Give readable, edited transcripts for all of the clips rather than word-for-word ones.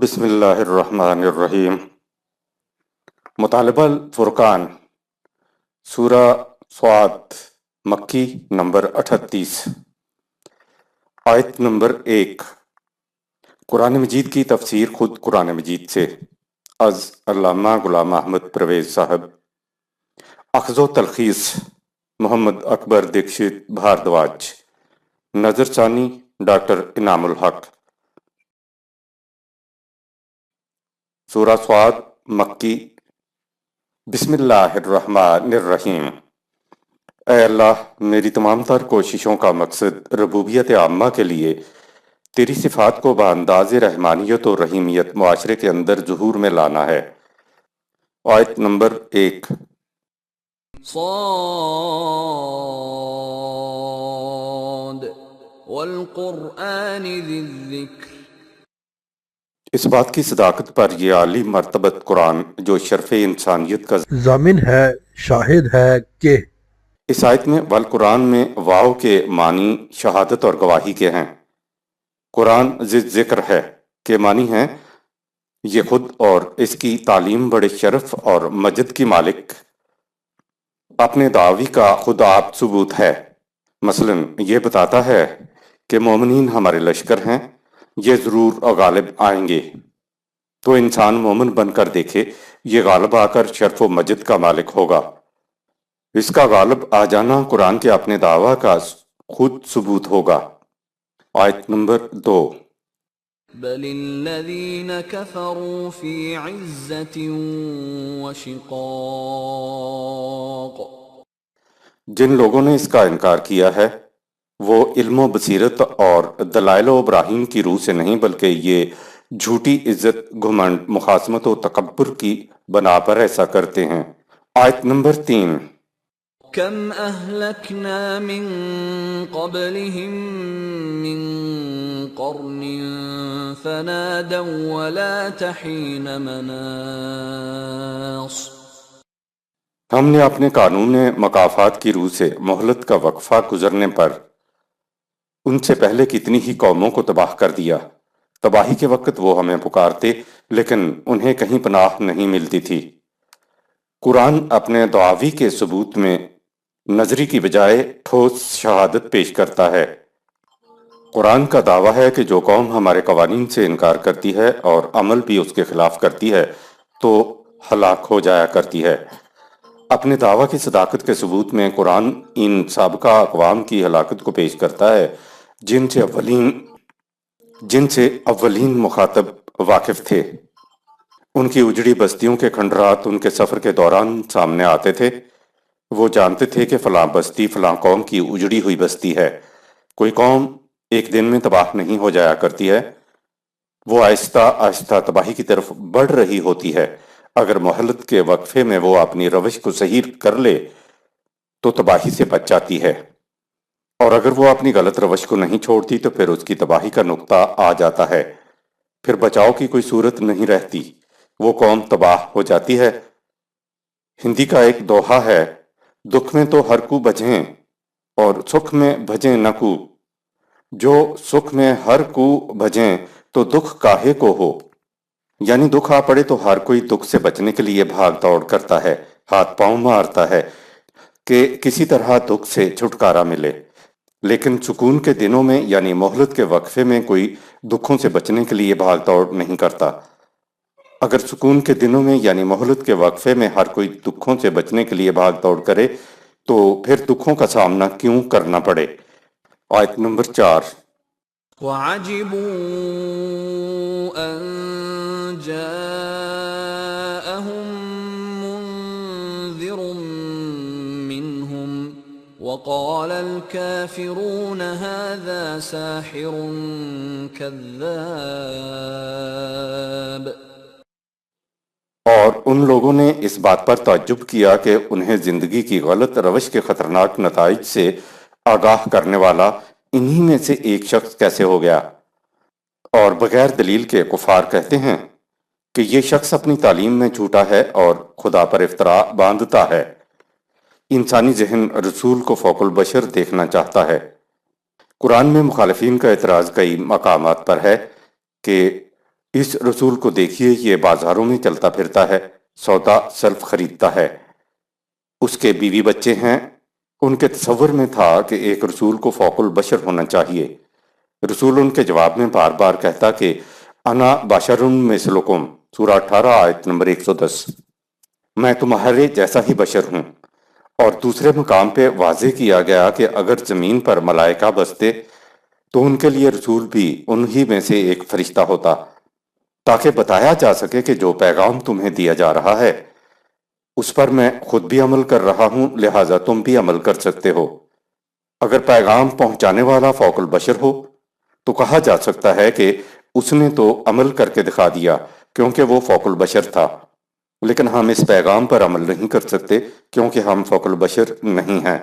بسم اللہ الرحمن الرحیم۔ مطالبہ الفرقان، سورہ صاد، مکی نمبر 38، آیت نمبر 1۔ قرآن مجید کی تفسیر خود قرآن مجید سے، از علامہ غلام احمد پرویز صاحب۔ اخذ و تلخیص محمد اکبر دکشت بھاردواج، نظر ثانی ڈاکٹر انعام الحق۔ سورہ صاد مکی۔ بسم اللہ الرحمن الرحیم۔ اے اللہ، میری تمام تر کوششوں کا مقصد ربوبیت عامہ کے لیے تیری صفات کو بانداز رحمانیت و رحیمیت معاشرے کے اندر ظہور میں لانا ہے۔ آیت نمبر 1۔ صاد والقرآن ذی الذکر۔ اس بات کی صداقت پر یہ عالی مرتبت قرآن جو شرف انسانیت کا ضامن ہے، شاہد ہے کہ اس آیت میں والقرآن میں واو کے معنی شہادت اور گواہی کے ہیں۔ قرآن ذکر ہے کہ معنی ہے یہ خود اور اس کی تعلیم بڑے شرف اور مجد کی مالک اپنے دعوی کا خود آپ ثبوت ہے۔ مثلا یہ بتاتا ہے کہ مومنین ہمارے لشکر ہیں، یہ ضرور غالب آئیں گے، تو انسان مومن بن کر دیکھے، یہ غالب آ کر شرف و مجد کا مالک ہوگا۔ اس کا غالب آ جانا قرآن کے اپنے دعویٰ کا خود ثبوت ہوگا۔ آیت نمبر 2۔ بل الذین کفروا فی عزت وشقاق۔ جن لوگوں نے اس کا انکار کیا ہے وہ علم و بصیرت اور دلائل و براہین کی روح سے نہیں، بلکہ یہ جھوٹی عزت، گھمنڈ، مخاصمت و تکبر کی بنا پر ایسا کرتے ہیں۔ آیت نمبر 3۔ کم اہلکنا من قبلہم من قرن فنادوا ولا تحین مناص۔ ہم نے اپنے قانون مکافات کی روح سے مہلت کا وقفہ گزرنے پر ان سے پہلے کتنی ہی قوموں کو تباہ کر دیا۔ تباہی کے وقت وہ ہمیں پکارتے لیکن انہیں کہیں پناہ نہیں ملتی تھی۔ قرآن اپنے دعاوی کے ثبوت میں نظری کی بجائے ٹھوس شہادت پیش کرتا ہے۔ قرآن کا دعویٰ ہے کہ جو قوم ہمارے قوانین سے انکار کرتی ہے اور عمل بھی اس کے خلاف کرتی ہے تو ہلاک ہو جایا کرتی ہے۔ اپنے دعویٰ کی صداقت کے ثبوت میں قرآن ان سابقہ اقوام کی ہلاکت کو پیش کرتا ہے جن سے اولین مخاطب واقف تھے۔ ان کی اجڑی بستیوں کے کھنڈرات ان کے سفر کے دوران سامنے آتے تھے۔ وہ جانتے تھے کہ فلاں بستی فلاں قوم کی اجڑی ہوئی بستی ہے۔ کوئی قوم ایک دن میں تباہ نہیں ہو جایا کرتی ہے، وہ آہستہ آہستہ تباہی کی طرف بڑھ رہی ہوتی ہے۔ اگر مہلت کے وقفے میں وہ اپنی روش کو صحیح کر لے تو تباہی سے بچ جاتی ہے، اور اگر وہ اپنی غلط روش کو نہیں چھوڑتی تو پھر اس کی تباہی کا نقطہ آ جاتا ہے، پھر بچاؤ کی کوئی صورت نہیں رہتی، وہ قوم تباہ ہو جاتی ہے۔ ہندی کا ایک دوہا ہے، دکھ میں تو ہر کو بجھیں اور سکھ میں بھجیں نہ کو، جو سکھ میں ہر کو بھجیں تو دکھ کاہے کو ہو۔ یعنی دکھ آ پڑے تو ہر کوئی دکھ سے بچنے کے لیے بھاگ دوڑ کرتا ہے، ہاتھ پاؤں مارتا ہے کہ کسی طرح دکھ سے چھٹکارا ملے، لیکن سکون کے دنوں میں یعنی مہلت کے وقفے میں کوئی دکھوں سے بچنے کے لیے بھاگ دوڑ نہیں کرتا۔ اگر سکون کے دنوں میں یعنی مہلت کے وقفے میں ہر کوئی دکھوں سے بچنے کے لیے بھاگ دوڑ کرے تو پھر دکھوں کا سامنا کیوں کرنا پڑے۔ آیت نمبر 4۔ وعجبوا ان جاءهم منذر منهم وقال الكافرون هذا ساحر كذاب۔ اور ان لوگوں نے اس بات پر تعجب کیا کہ انہیں زندگی کی غلط روش کے خطرناک نتائج سے آگاہ کرنے والا انہی میں سے ایک شخص کیسے ہو گیا۔ اور بغیر دلیل کے کفار کہتے ہیں کہ یہ شخص اپنی تعلیم میں جھوٹا ہے اور خدا پر افتراء باندھتا ہے۔ انسانی ذہن رسول کو فوق البشر دیکھنا چاہتا ہے۔ قرآن میں مخالفین کا اعتراض کئی مقامات پر ہے کہ اس رسول کو دیکھیے، یہ بازاروں میں چلتا پھرتا ہے، سودا سلف خریدتا ہے، اس کے بیوی بچے ہیں۔ ان کے تصور میں تھا کہ ایک رسول کو فوق البشر ہونا چاہیے۔ رسول ان کے جواب میں بار بار کہتا کہ انا بشر مثلکم، سورہ 18 آیت نمبر 110، میں تمہارے جیسا ہی بشر ہوں۔ اور دوسرے مقام پہ واضح کیا گیا کہ اگر زمین پر ملائکہ بستے تو ان کے لیے رسول بھی انہی میں سے ایک فرشتہ ہوتا، تاکہ بتایا جا سکے کہ جو پیغام تمہیں دیا جا رہا ہے اس پر میں خود بھی عمل کر رہا ہوں، لہٰذا تم بھی عمل کر سکتے ہو۔ اگر پیغام پہنچانے والا فوق البشر ہو تو کہا جا سکتا ہے کہ اس نے تو عمل کر کے دکھا دیا کیونکہ وہ فوق البشر تھا، لیکن ہم اس پیغام پر عمل نہیں کر سکتے کیونکہ ہم فوق البشر نہیں ہیں۔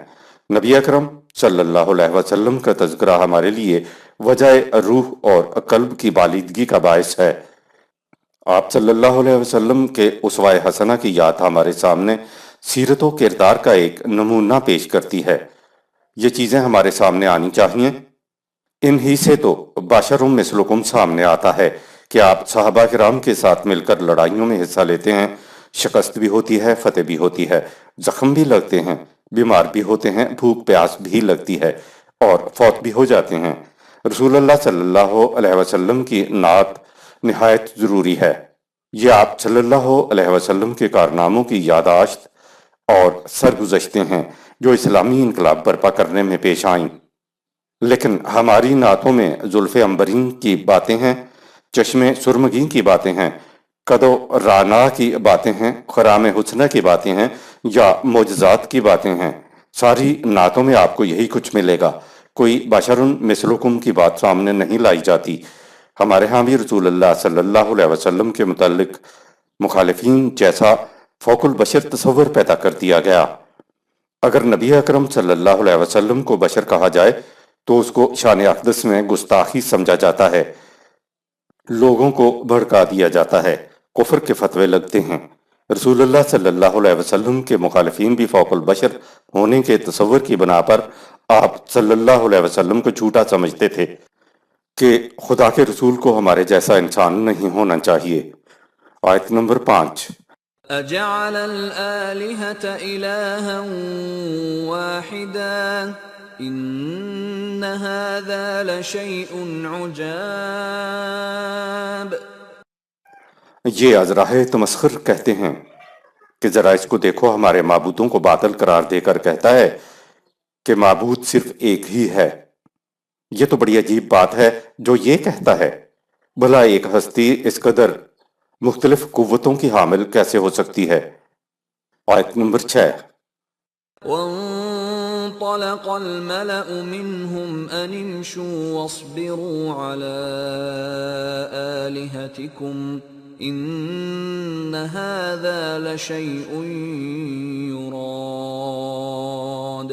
نبی اکرم صلی اللہ علیہ وسلم کا تذکرہ ہمارے لیے وجہ روح اور قلب کی بالیدگی کا باعث ہے۔ آپ صلی اللہ علیہ وسلم کے اسوہ حسنہ کی یاد ہمارے سامنے سیرت و کردار کا ایک نمونہ پیش کرتی ہے۔ یہ چیزیں ہمارے سامنے آنی چاہیے۔ انہی سے تو بشر مثلکم سامنے آتا ہے کہ آپ صحابہ کرام کے ساتھ مل کر لڑائیوں میں حصہ لیتے ہیں، شکست بھی ہوتی ہے، فتح بھی ہوتی ہے، زخم بھی لگتے ہیں، بیمار بھی ہوتے ہیں، بھوک پیاس بھی لگتی ہے اور فوت بھی ہو جاتے ہیں۔ رسول اللہ صلی اللہ علیہ وسلم کی نعت نہایت ضروری ہے۔ یہ آپ صلی اللہ علیہ وسلم کے کارناموں کی یادداشت اور سرگزشتیں ہیں جو اسلامی انقلاب برپا کرنے میں پیش آئیں، لیکن ہماری نعتوں میں زلف عنبرین کی باتیں ہیں، چشم سرمگی کی باتیں ہیں، قد و رانا کی باتیں ہیں، خرام حسنہ کی باتیں ہیں یا معجزات کی باتیں ہیں۔ ساری نعتوں میں آپ کو یہی کچھ ملے گا، کوئی بشر مثلکم کی بات سامنے نہیں لائی جاتی۔ ہمارے ہاں بھی رسول اللہ صلی اللہ علیہ وسلم کے متعلق مخالفین جیسا فوق البشر تصور پیدا کر دیا گیا۔ اگر نبی اکرم صلی اللہ علیہ وسلم کو بشر کہا جائے تو اس کو شان اقدس میں گستاخی سمجھا جاتا ہے، لوگوں کو بھڑکا دیا جاتا ہے، کفر کے فتوے لگتے ہیں۔ رسول اللہ صلی اللہ علیہ وسلم کے مخالفین بھی فوق البشر ہونے کے تصور کی بنا پر آپ صلی اللہ علیہ وسلم کو جھوٹا سمجھتے تھے کہ خدا کے رسول کو ہمارے جیسا انسان نہیں ہونا چاہیے۔ آیت نمبر 5، اجعل الآلہۃ الہا واحدا ان ھذا لشیء عجاب۔ یہ ازراہ تمسخر کہتے ہیں کہ ذرا اس کو دیکھو، ہمارے معبودوں کو باطل قرار دے کر کہتا ہے کہ معبود صرف ایک ہی ہے۔ یہ تو بڑی عجیب بات ہے جو یہ کہتا ہے، بھلا ایک ہستی اس قدر مختلف قوتوں کی حامل کیسے ہو سکتی ہے؟ آیت نمبر 6، وانطلق الملأ منهم ان امشوا واصبروا على آلهتكم ان هذا لشيء يراد۔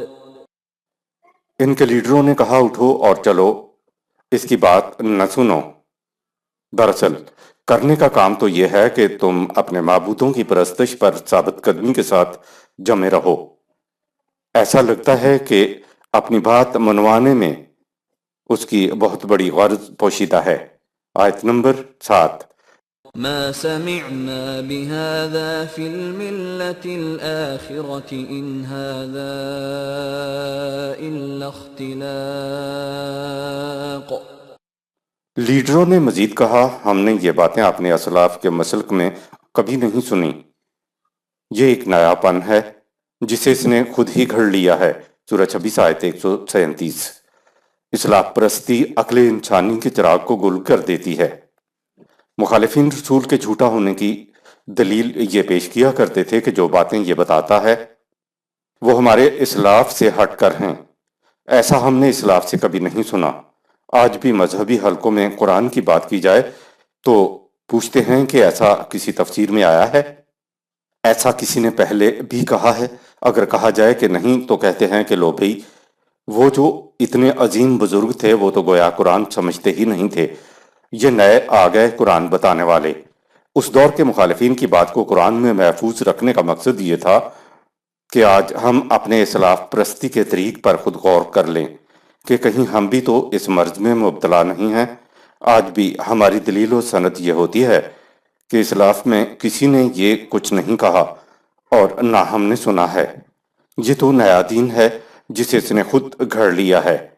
ان کے لیڈروں نے کہا اٹھو اور چلو، اس کی بات نہ سنو۔ دراصل کرنے کا کام تو یہ ہے کہ تم اپنے معبودوں کی پرستش پر ثابت قدمی کے ساتھ جمے رہو۔ ایسا لگتا ہے کہ اپنی بات منوانے میں اس کی بہت بڑی غرض پوشیدہ ہے۔ آیت نمبر 7، ما سمعنا بهذا في الملة الآخرة إن هذا إلا اختلاق۔ لیڈروں نے مزید کہا، ہم نے یہ باتیں اپنے اسلاف کے مسلک میں کبھی نہیں سنی، یہ ایک نیا پن ہے جسے اس نے خود ہی گھڑ لیا ہے۔ سورہ 26 آیت 137۔ اصلاح پرستی عقل انسانی کے چراغ کو گل کر دیتی ہے۔ مخالفین رسول کے جھوٹا ہونے کی دلیل یہ پیش کیا کرتے تھے کہ جو باتیں یہ بتاتا ہے وہ ہمارے اسلاف سے ہٹ کر ہیں، ایسا ہم نے اسلاف سے کبھی نہیں سنا۔ آج بھی مذہبی حلقوں میں قرآن کی بات کی جائے تو پوچھتے ہیں کہ ایسا کسی تفسیر میں آیا ہے؟ ایسا کسی نے پہلے بھی کہا ہے؟ اگر کہا جائے کہ نہیں تو کہتے ہیں کہ لو بھئی، وہ جو اتنے عظیم بزرگ تھے وہ تو گویا قرآن سمجھتے ہی نہیں تھے، یہ نئے آ گئے قرآن بتانے والے۔ اس دور کے مخالفین کی بات کو قرآن میں محفوظ رکھنے کا مقصد یہ تھا کہ آج ہم اپنے اسلاف پرستی کے طریق پر خود غور کر لیں کہ کہیں ہم بھی تو اس مرض میں مبتلا نہیں ہیں۔ آج بھی ہماری دلیل و سند یہ ہوتی ہے کہ اسلاف میں کسی نے یہ کچھ نہیں کہا اور نہ ہم نے سنا ہے، یہ تو نیا دین ہے جسے اس نے خود گھڑ لیا ہے۔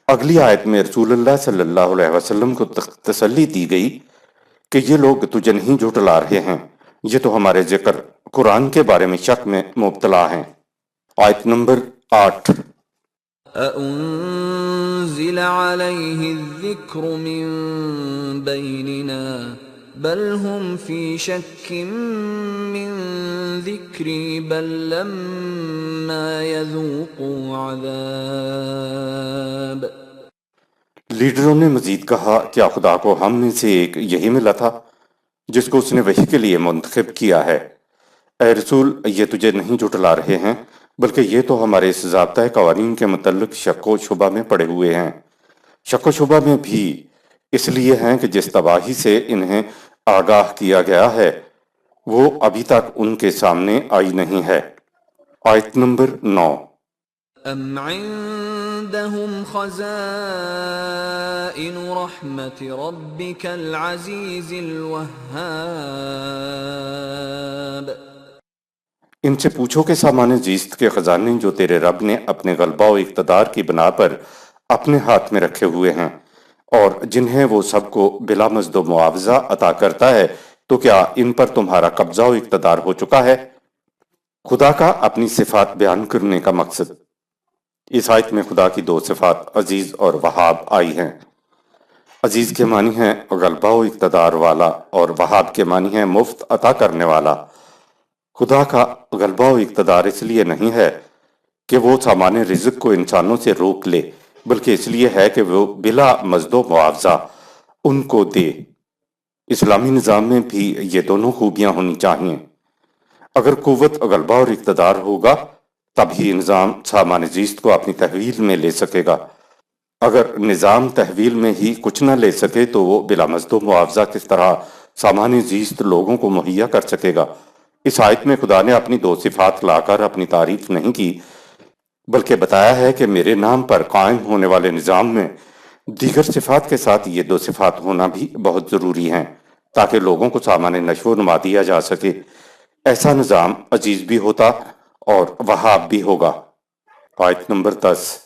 اگلی آیت میں رسول اللہ صلی اللہ علیہ وسلم کو تسلی دی گئی کہ یہ لوگ تجھے نہیں جھٹلا رہے ہیں، یہ تو ہمارے ذکر قرآن کے بارے میں شک میں مبتلا ہیں۔ آیت نمبر 8۔ أأنزل عليه الذكر من بيننا بل هم في شك من ذكري بل لما يذوقوا عذاب۔ لیڈروں نے مزید کہا، کیا خدا کو ہم میں سے ایک یہی ملا تھا جس کو اس نے وحی کے لیے منتخب کیا ہے؟ اے رسول، یہ تجھے نہیں جھٹلا رہے ہیں بلکہ یہ تو ہمارے اس ضابطۂ قوانین کے متعلق شک و شبہ میں پڑے ہوئے ہیں۔ شک و شبہ میں بھی اس لیے ہیں کہ جس تباہی سے انہیں آگاہ کیا گیا ہے وہ ابھی تک ان کے سامنے آئی نہیں ہے۔ آیت نمبر 9۔ أم عندهم خزائن رحمة ربك العزيز الوهاب۔ ان سے پوچھو کہ سامان زیست کے خزانے جو تیرے رب نے اپنے غلبہ و اقتدار کی بنا پر اپنے ہاتھ میں رکھے ہوئے ہیں اور جنہیں وہ سب کو بلا مزد و معاوضہ عطا کرتا ہے، تو کیا ان پر تمہارا قبضہ و اقتدار ہو چکا ہے؟ خدا کا اپنی صفات بیان کرنے کا مقصد۔ اس آیت میں خدا کی دو صفات عزیز اور وہاب آئی ہیں۔ عزیز کے معنی ہیں غلبہ و اقتدار والا اور وہاب کے معنی ہیں مفت عطا کرنے والا۔ خدا کا غلبہ و اقتدار اس لیے نہیں ہے کہ وہ سامان رزق کو انسانوں سے روک لے، بلکہ اس لیے ہے کہ وہ بلا مزد و معاوضہ ان کو دے۔ اسلامی نظام میں بھی یہ دونوں خوبیاں ہونی چاہیے۔ اگر قوت، غلبہ اور اقتدار ہوگا تب ہی نظام سامان زیست کو اپنی تحویل میں لے سکے گا۔ اگر نظام تحویل میں ہی کچھ نہ لے سکے تو وہ بلا مزد و معاوضہ کس طرح سامان زیست لوگوں کو مہیا کر سکے گا؟ اس آیت میں خدا نے اپنی دو صفات لا کر اپنی تعریف نہیں کی، بلکہ بتایا ہے کہ میرے نام پر قائم ہونے والے نظام میں دیگر صفات کے ساتھ یہ دو صفات ہونا بھی بہت ضروری ہیں تاکہ لوگوں کو سامان نشو و نما دیا جا سکے۔ ایسا نظام عزیز بھی ہوتا اور وہاب بھی ہوگا۔ آیت نمبر 10۔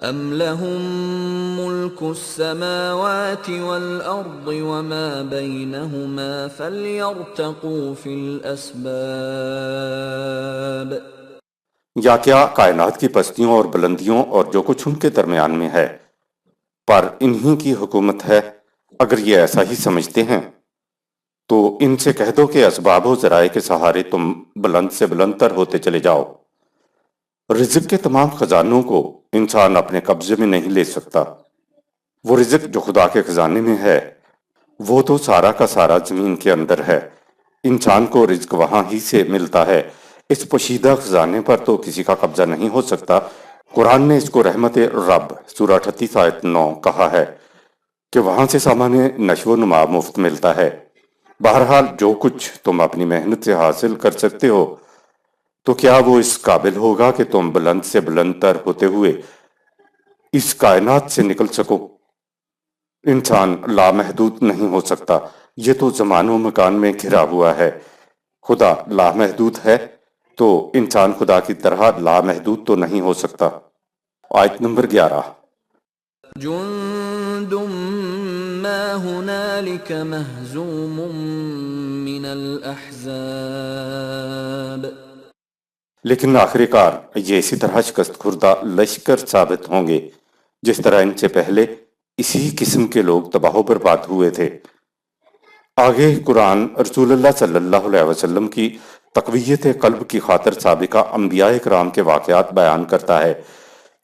أم لهم ملك السماوات والأرض وما بينهما فليرتقوا في الأسباب۔ یا کیا کائنات کی پستیوں اور بلندیوں اور جو کچھ ان کے درمیان میں ہے پر انہی کی حکومت ہے؟ اگر یہ ایسا ہی سمجھتے ہیں تو ان سے کہہ دو کہ اسباب و ذرائع کے سہارے تم بلند سے بلند تر ہوتے چلے جاؤ۔ رزق کے تمام خزانوں کو انسان اپنے قبضے میں نہیں لے سکتا۔ وہ رزق جو خدا کے خزانے میں ہے وہ تو سارا کا سارا زمین کے اندر ہے۔ انسان کو رزق وہاں ہی سے ملتا ہے، اس پوشیدہ خزانے پر تو کسی کا قبضہ نہیں ہو سکتا۔ قرآن نے اس کو رحمت رب سورہ 38 آیت 9 کہا ہے کہ وہاں سے سامان نشو و نما مفت ملتا ہے۔ بہرحال جو کچھ تم اپنی محنت سے حاصل کر سکتے ہو تو کیا وہ اس قابل ہوگا کہ تم بلند سے بلند تر ہوتے ہوئے اس کائنات سے نکل سکو؟ انسان لامحدود نہیں ہو سکتا، یہ تو زمان و مکان میں گھرا ہوا ہے۔ خدا لامحدود ہے تو انسان خدا کی طرح لامحدود تو نہیں ہو سکتا۔ آیت نمبر 11۔ جند ما هنالك مهزوم من الأحزاب۔ لیکن آخر کار یہ اسی طرح شکست خوردہ لشکر ثابت ہوں گے جس طرح ان سے پہلے اسی قسم کے لوگ تباہ و برباد ہوئے تھے۔ آگے قرآن رسول اللہ صلی اللہ علیہ وسلم کی تقویت قلب کی خاطر سابقہ انبیاء کرام کے واقعات بیان کرتا ہے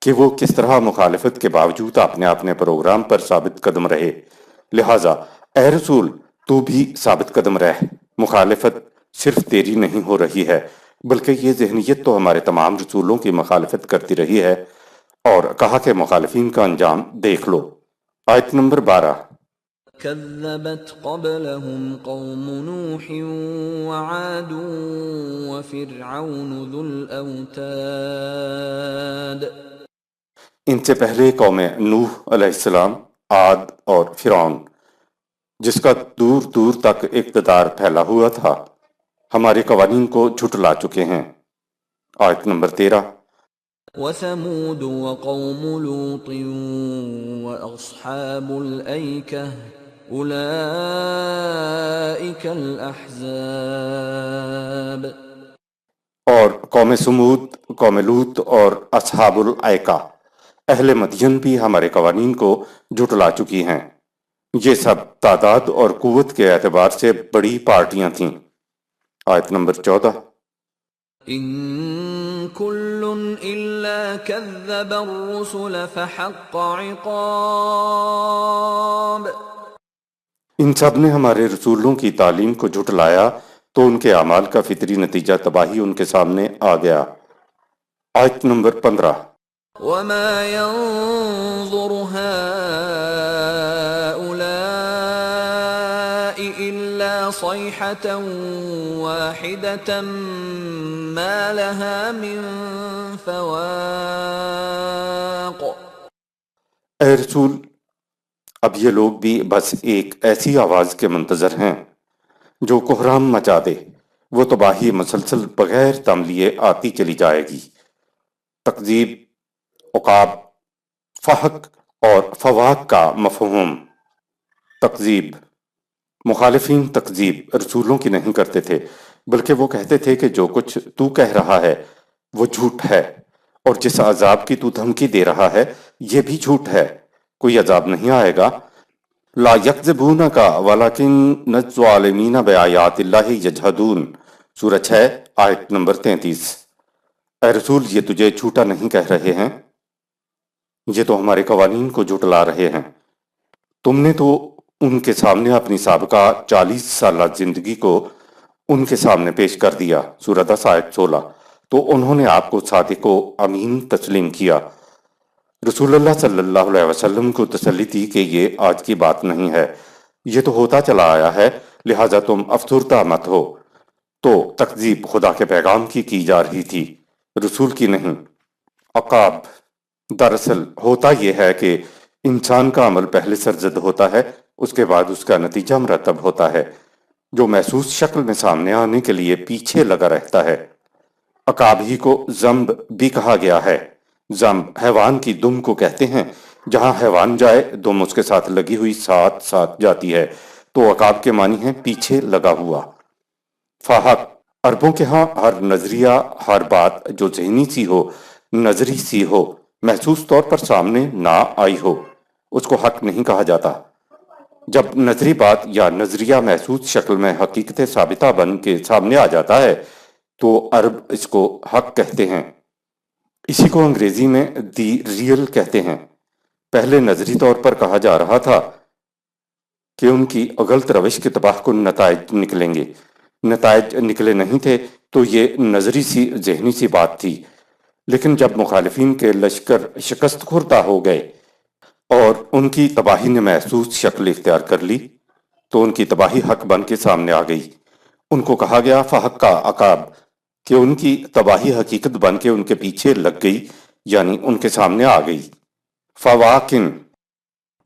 کہ وہ کس طرح مخالفت کے باوجود اپنے پروگرام پر ثابت قدم رہے۔ لہٰذا اے رسول تو بھی ثابت قدم رہ، مخالفت صرف تیری نہیں ہو رہی ہے بلکہ یہ ذہنیت تو ہمارے تمام رسولوں کی مخالفت کرتی رہی ہے، اور کہا کہ مخالفین کا انجام دیکھ لو۔ آیت نمبر 12۔ كذبت قبلهم قوم نوح وعاد وفرعون ذو الأوتاد۔ ان سے پہلے قوم نوح علیہ السلام، عاد اور فرعون جس کا دور دور تک اقتدار پھیلا ہوا تھا ہمارے قوانین کو جھٹلا چکے ہیں۔ آیت نمبر 13۔ وثمود وقوم لوط وأصحاب الأيكة أولئك الأحزاب۔ اور قوم سمود، قوم لوط اور اصحاب الائکہ اہل مدین بھی ہمارے قوانین کو جھٹلا چکی ہیں۔ یہ سب تعداد اور قوت کے اعتبار سے بڑی پارٹیاں تھیں۔ آیت نمبر 14۔ إن كل إلا كذب الرسل فحق عقاب۔ ان سب نے ہمارے رسولوں کی تعلیم کو جھٹلایا تو ان کے اعمال کا فطری نتیجہ تباہی ان کے سامنے آ گیا۔ آیت نمبر 15۔ وما ينظر هؤلاء إلا صيحة واحدة ما لها من فواق۔ اے رسول، اب یہ لوگ بھی بس ایک ایسی آواز کے منتظر ہیں جو کوہرام مچا دے، وہ تباہی مسلسل بغیر تم لیے آتی چلی جائے گی۔ تکذیب، عقاب، فحق اور فواق کا مفہوم۔ تکذیب، مخالفین تکذیب رسولوں کی نہیں کرتے تھے، بلکہ وہ کہتے تھے کہ جو کچھ تو کہہ رہا ہے وہ جھوٹ ہے، اور جس عذاب کی تو دھمکی دے رہا ہے یہ بھی جھوٹ ہے، کوئی عذاب نہیں آئے گا۔ لا یکذبونک ولکن الظالمین بآیات اللہ یجحدون، سورہ 6 آیت نمبر 33۔ اے رسول، یہ تجھے جھوٹا نہیں کہہ رہے ہیں، یہ تو ہمارے قوانین کو جھٹلا رہے ہیں۔ تم نے تو ان کے سامنے اپنی سابقہ 40 سالہ زندگی کو ان کے سامنے پیش کر دیا، سورہ 10 آیت 16، تو انہوں نے آپ کو صادق و امین تسلیم کیا۔ رسول اللہ صلی اللہ علیہ وسلم کو تسلی دی کہ یہ آج کی بات نہیں ہے، یہ تو ہوتا چلا آیا ہے، لہٰذا تم افسردہ مت ہو۔ تو تکذیب خدا کے پیغام کی جا رہی تھی، رسول کی نہیں۔ عقاب، دراصل ہوتا یہ ہے کہ انسان کا عمل پہلے سرزد ہوتا ہے، اس کے بعد اس کا نتیجہ مرتب ہوتا ہے، جو محسوس شکل میں سامنے آنے کے لیے پیچھے لگا رہتا ہے۔ عقاب ہی کو ذنب بھی کہا گیا ہے۔ ذنب حیوان کی دم کو کہتے ہیں، جہاں حیوان جائے دم اس کے ساتھ لگی ہوئی ساتھ ساتھ جاتی ہے، تو عقاب کے معنی ہے پیچھے لگا ہوا۔ فحق، عربوں کے ہاں ہر نظریہ، ہر بات جو ذہنی سی ہو، نظری سی ہو، محسوس طور پر سامنے نہ آئی ہو، اس کو حق نہیں کہا جاتا۔ جب نظری بات یا نظریہ محسوس شکل میں حقیقت ثابتہ بن کے سامنے آ جاتا ہے تو عرب اس کو حق کہتے ہیں۔ اسی کو انگریزی میں دی ریئل کہتے ہیں۔ پہلے نظری طور پر کہا جا رہا تھا کہ ان کی غلط روش کے تباہ کن نتائج نکلیں گے، نتائج نکلے نہیں تھے تو یہ نظری سی ذہنی سی بات تھی، لیکن جب مخالفین کے لشکر شکست خوردہ ہو گئے اور ان کی تباہی نے محسوس شکل اختیار کر لی تو ان کی تباہی حق بن کے سامنے آ گئی۔ ان کو کہا گیا فحق کا عقاب، کہ ان کی تباہی حقیقت بن کے ان کے پیچھے لگ گئی، یعنی ان کے سامنے آ گئی۔ فواقن،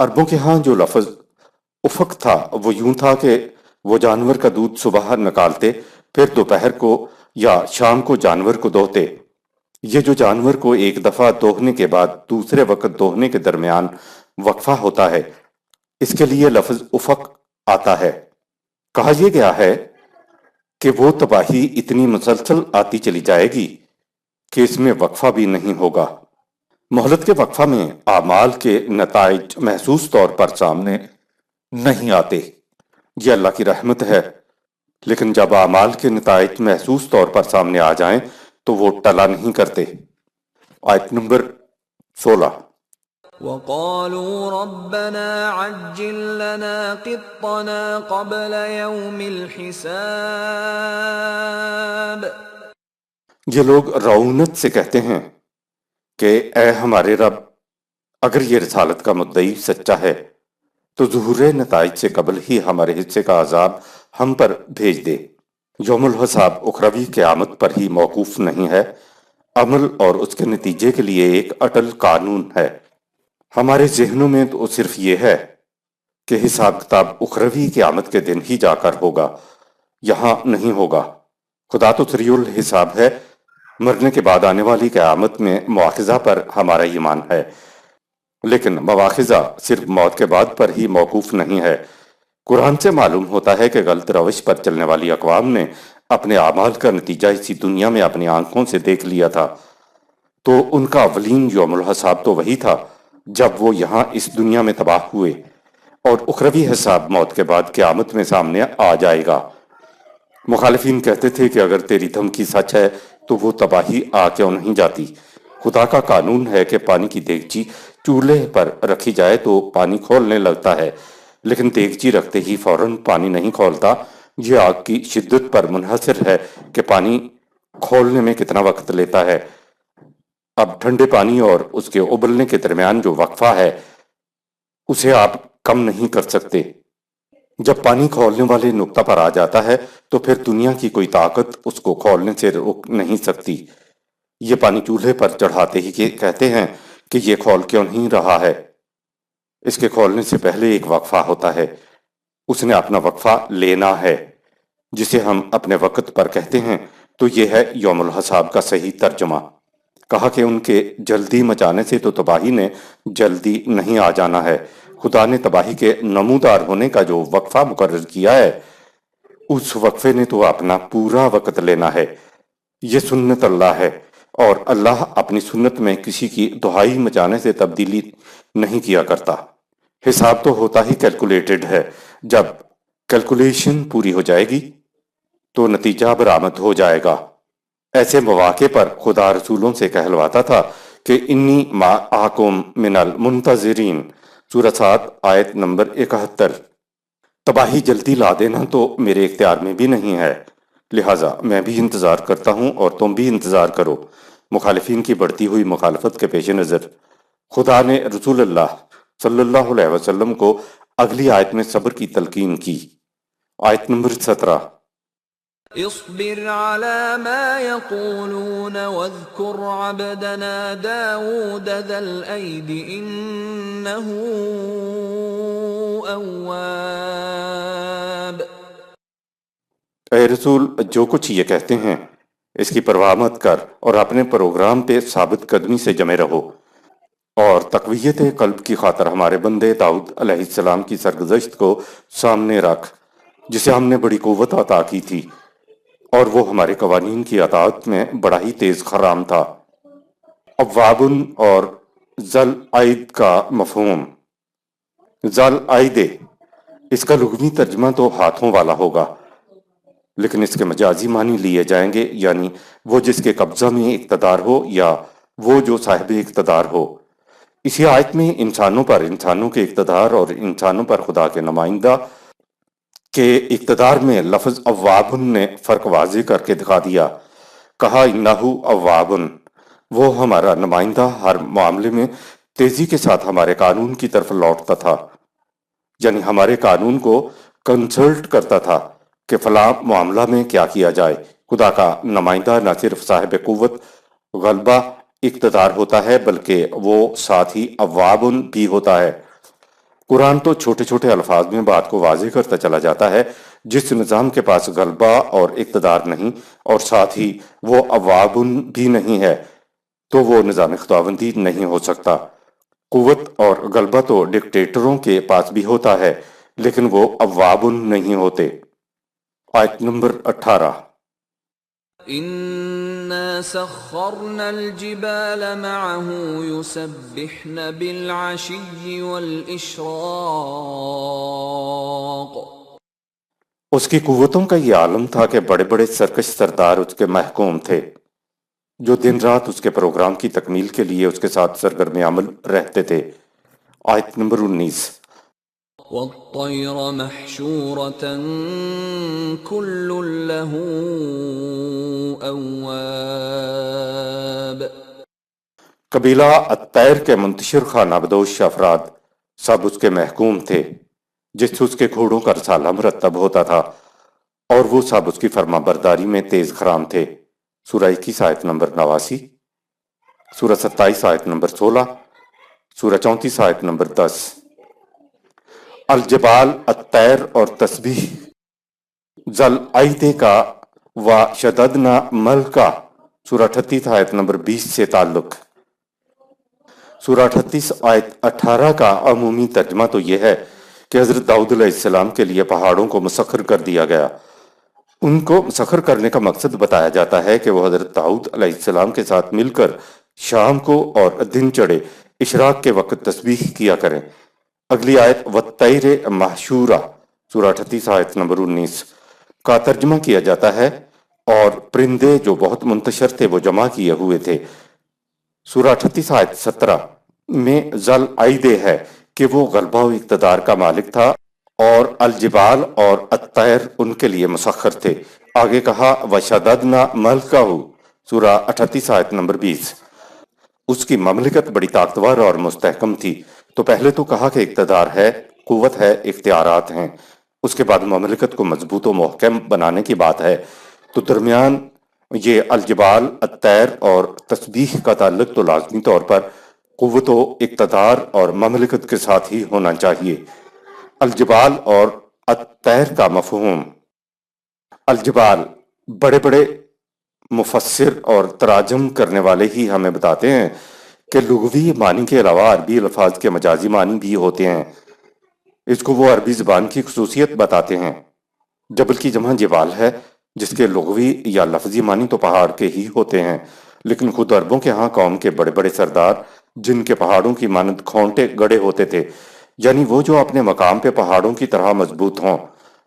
عربوں کے ہاں جو لفظ افق تھا وہ یوں تھا کہ وہ جانور کا دودھ صبح نکالتے، پھر دوپہر کو یا شام کو جانور کو دوہتے۔ یہ جو جانور کو ایک دفعہ دوہنے کے بعد دوسرے وقت دوہنے کے درمیان وقفہ ہوتا ہے، اس کے لیے لفظ افق آتا ہے۔ کہا یہ گیا ہے کہ وہ تباہی اتنی مسلسل آتی چلی جائے گی کہ اس میں وقفہ بھی نہیں ہوگا۔ مہلت کے وقفہ میں اعمال کے نتائج محسوس طور پر سامنے نہیں آتے، یہ اللہ کی رحمت ہے، لیکن جب اعمال کے نتائج محسوس طور پر سامنے آ جائیں تو وہ ٹلا نہیں کرتے۔ آیت نمبر 16۔ وقالوا ربنا عجل لنا قطنا قبل يوم الحساب۔ یہ لوگ رعونت سے کہتے ہیں کہ اے ہمارے رب، اگر یہ رسالت کا مدعی سچا ہے تو ظہور نتائج سے قبل ہی ہمارے حصے کا عذاب ہم پر بھیج دے۔ یوم الحساب اخروی قیامت پر ہی موقوف نہیں ہے، عمل اور اس کے نتیجے کے لیے ایک اٹل قانون ہے۔ ہمارے ذہنوں میں تو صرف یہ ہے کہ حساب کتاب اخروی قیامت کے دن ہی جا کر ہوگا، یہاں نہیں ہوگا۔ خدا تو سریع الحساب ہے، مرنے کے بعد آنے والی قیامت میں مواخذہ پر ہمارا ایمان ہے، لیکن مواخذہ صرف موت کے بعد پر ہی موقوف نہیں ہے۔ قرآن سے معلوم ہوتا ہے کہ غلط روش پر چلنے والی اقوام نے اپنے اعمال کا نتیجہ اسی دنیا میں اپنی آنکھوں سے دیکھ لیا تھا، تو ان کا اولین یوم الحساب تو وہی تھا جب وہ یہاں اس دنیا میں تباہ ہوئے، اور اخروی حساب موت کے بعد قیامت میں سامنے آ جائے گا۔ مخالفین کہتے تھے کہ اگر تیری دھمکی سچ ہے تو وہ تباہی آ کیوں نہیں جاتی؟ خدا کا قانون ہے کہ پانی کی دیگچی چولہے پر رکھی جائے تو پانی کھولنے لگتا ہے، لیکن دیگچی رکھتے ہی فوراً پانی نہیں کھولتا۔ یہ آگ کی شدت پر منحصر ہے کہ پانی کھولنے میں کتنا وقت لیتا ہے۔ اب ٹھنڈے پانی اور اس کے ابلنے کے درمیان جو وقفہ ہے اسے آپ کم نہیں کر سکتے۔ جب پانی کھولنے والے نقطہ پر آ جاتا ہے تو پھر دنیا کی کوئی طاقت اس کو کھولنے سے روک نہیں سکتی۔ یہ پانی چولہے پر چڑھاتے ہی کہتے ہیں کہ یہ کھول کیوں نہیں رہا ہے؟ اس کے کھولنے سے پہلے ایک وقفہ ہوتا ہے، اس نے اپنا وقفہ لینا ہے، جسے ہم اپنے وقت پر کہتے ہیں۔ تو یہ ہے یوم الحساب کا صحیح ترجمہ۔ کہا کہ ان کے جلدی مچانے سے تو تباہی نے جلدی نہیں آ جانا ہے، خدا نے تباہی کے نمودار ہونے کا جو وقفہ مقرر کیا ہے اس وقفے نے تو اپنا پورا وقت لینا ہے۔ یہ سنت اللہ ہے، اور اللہ اپنی سنت میں کسی کی دہائی مچانے سے تبدیلی نہیں کیا کرتا۔ حساب تو ہوتا ہی کیلکولیٹڈ ہے، جب کیلکولیشن پوری ہو جائے گی تو نتیجہ برآمد ہو جائے گا۔ ایسے مواقع پر خدا رسولوں سے کہلواتا تھا کہ انی معاکم من المنتظرین، سورہ 7 آیت نمبر 71۔ تباہی جلدی لا دینا تو میرے اختیار میں بھی نہیں ہے، لہٰذا میں بھی انتظار کرتا ہوں اور تم بھی انتظار کرو۔ مخالفین کی بڑھتی ہوئی مخالفت کے پیش نظر خدا نے رسول اللہ صلی اللہ علیہ وسلم کو اگلی آیت میں صبر کی تلقین کی۔ آیت نمبر 17۔ اصبر على ما يقولون واذكر عبدنا داود ذا الأيد إنه أواب۔ اے رسول، جو کچھ یہ کہتے ہیں اس کی پرواہ مت کر اور اپنے پروگرام پہ ثابت قدمی سے جمے رہو، اور تقویت قلب کی خاطر ہمارے بندے داؤد علیہ السلام کی سرگزشت کو سامنے رکھ، جسے ہم نے بڑی قوت عطا کی تھی، اور وہ ہمارے قوانین کی اطاعت میں بڑا ہی تیز خرام تھا۔ اوابن اور ذل عید کا مفہوم۔ ذل عید، اس کا لغوی ترجمہ تو ہاتھوں والا ہوگا، لیکن اس کے مجازی معنی لیے جائیں گے، یعنی وہ جس کے قبضہ میں اقتدار ہو یا وہ جو صاحب اقتدار ہو۔ اسی آیت میں انسانوں پر انسانوں کے اقتدار اور انسانوں پر خدا کے نمائندہ کے اقتدار میں لفظ اوابن نے فرق واضح کر کے دکھا دیا۔ کہا انہو اوابن، وہ ہمارا نمائندہ ہر معاملے میں تیزی کے ساتھ ہمارے قانون کی طرف لوٹتا تھا، یعنی ہمارے قانون کو کنسلٹ کرتا تھا کہ فلاں معاملہ میں کیا کیا جائے۔ خدا کا نمائندہ نہ صرف صاحب قوت غلبہ اقتدار ہوتا ہے بلکہ وہ ساتھ ہی اوابن بھی ہوتا ہے۔ قرآن تو چھوٹے چھوٹے الفاظ میں بات کو واضح کرتا چلا جاتا ہے۔ جس نظام کے پاس غلبہ اور اقتدار نہیں اور ساتھ ہی وہ اوابن بھی نہیں ہے تو وہ نظام خداوندی نہیں ہو سکتا۔ قوت اور غلبہ تو ڈکٹیٹروں کے پاس بھی ہوتا ہے، لیکن وہ اوابن نہیں ہوتے۔ آیت نمبر 18۔ إنا سخرنا الجبال معه يسبحن بالعشي والإشراق۔ اس کی قوتوں کا یہ عالم تھا کہ بڑے بڑے سرکش سردار اس کے محکوم تھے، جو دن رات اس کے پروگرام کی تکمیل کے لیے اس کے ساتھ سرگرم عمل رہتے تھے۔ آیت نمبر 19۔ والطير محشورة كل له أواب۔ قبیلہ الطیر کے منتشر خانہ بدوش افراد سب اس کے محکوم تھے، جس سے اس کے گھوڑوں کا رسالہ مرتب ہوتا تھا، اور وہ سب اس کی فرما برداری میں تیز خرام تھے۔ سورہ 21 آیت نمبر 89، سورہ 27 آیت نمبر 16، سورہ 34 آیت نمبر 10۔ الجبال الطیر اور تسبیح ذل عیدے کا و شددنا ملکہ سورہ 38 آیت نمبر 20 سے تعلق۔ سورہ 38 آیت 18 کا عمومی ترجمہ تو یہ ہے کہ حضرت داؤد علیہ السلام کے لیے پہاڑوں کو مسخر کر دیا گیا۔ ان کو مسخر کرنے کا مقصد بتایا جاتا ہے کہ وہ حضرت داؤد علیہ السلام کے ساتھ مل کر شام کو اور دن چڑھے اشراق کے وقت تسبیح کیا کریں۔ اگلی آیت وَالطَّیرِ مَحْشُورَةٍ سورہ 38 آیت نمبر 19 کا ترجمہ کیا جاتا ہے اور پرندے جو بہت منتشر تھے وہ جمع کیے ہوئے تھے۔ سورہ 38 آیت 17 میں ذل عیدے ہے کہ وہ غلبہ و اقتدار کا مالک تھا اور الجبال اور الطیر ان کے لیے مسخر تھے۔ آگے کہا وَشَدَدْنَا مَلْكَهُ سورہ 38 آیت نمبر 20 اس کی مملکت بڑی طاقتور اور مستحکم تھی۔ تو پہلے تو کہا کہ اقتدار ہے، قوت ہے، اختیارات ہیں، اس کے بعد مملکت کو مضبوط و محکم بنانے کی بات ہے۔ تو درمیان یہ الجبال الطیر اور تسبیح کا تعلق تو لازمی طور پر قوت و اقتدار اور مملکت کے ساتھ ہی ہونا چاہیے۔ الجبال اور الطیر کا مفہوم۔ الجبال بڑے بڑے مفسر اور تراجم کرنے والے ہی ہمیں بتاتے ہیں کہ لغوی معنی کے علاوہ عربی الفاظ کے مجازی معنی بھی ہوتے ہیں۔ اس کو وہ عربی زبان کی خصوصیت بتاتے ہیں۔ جبل کی جمع جبال ہے، جس کے لغوی یا لفظی معنی تو پہاڑ کے ہی ہوتے ہیں، لیکن خود عربوں کے ہاں قوم کے بڑے بڑے سردار جن کے پہاڑوں کی مانند کھونٹے گڑے ہوتے تھے، یعنی وہ جو اپنے مقام پہ پہاڑوں کی طرح مضبوط ہوں،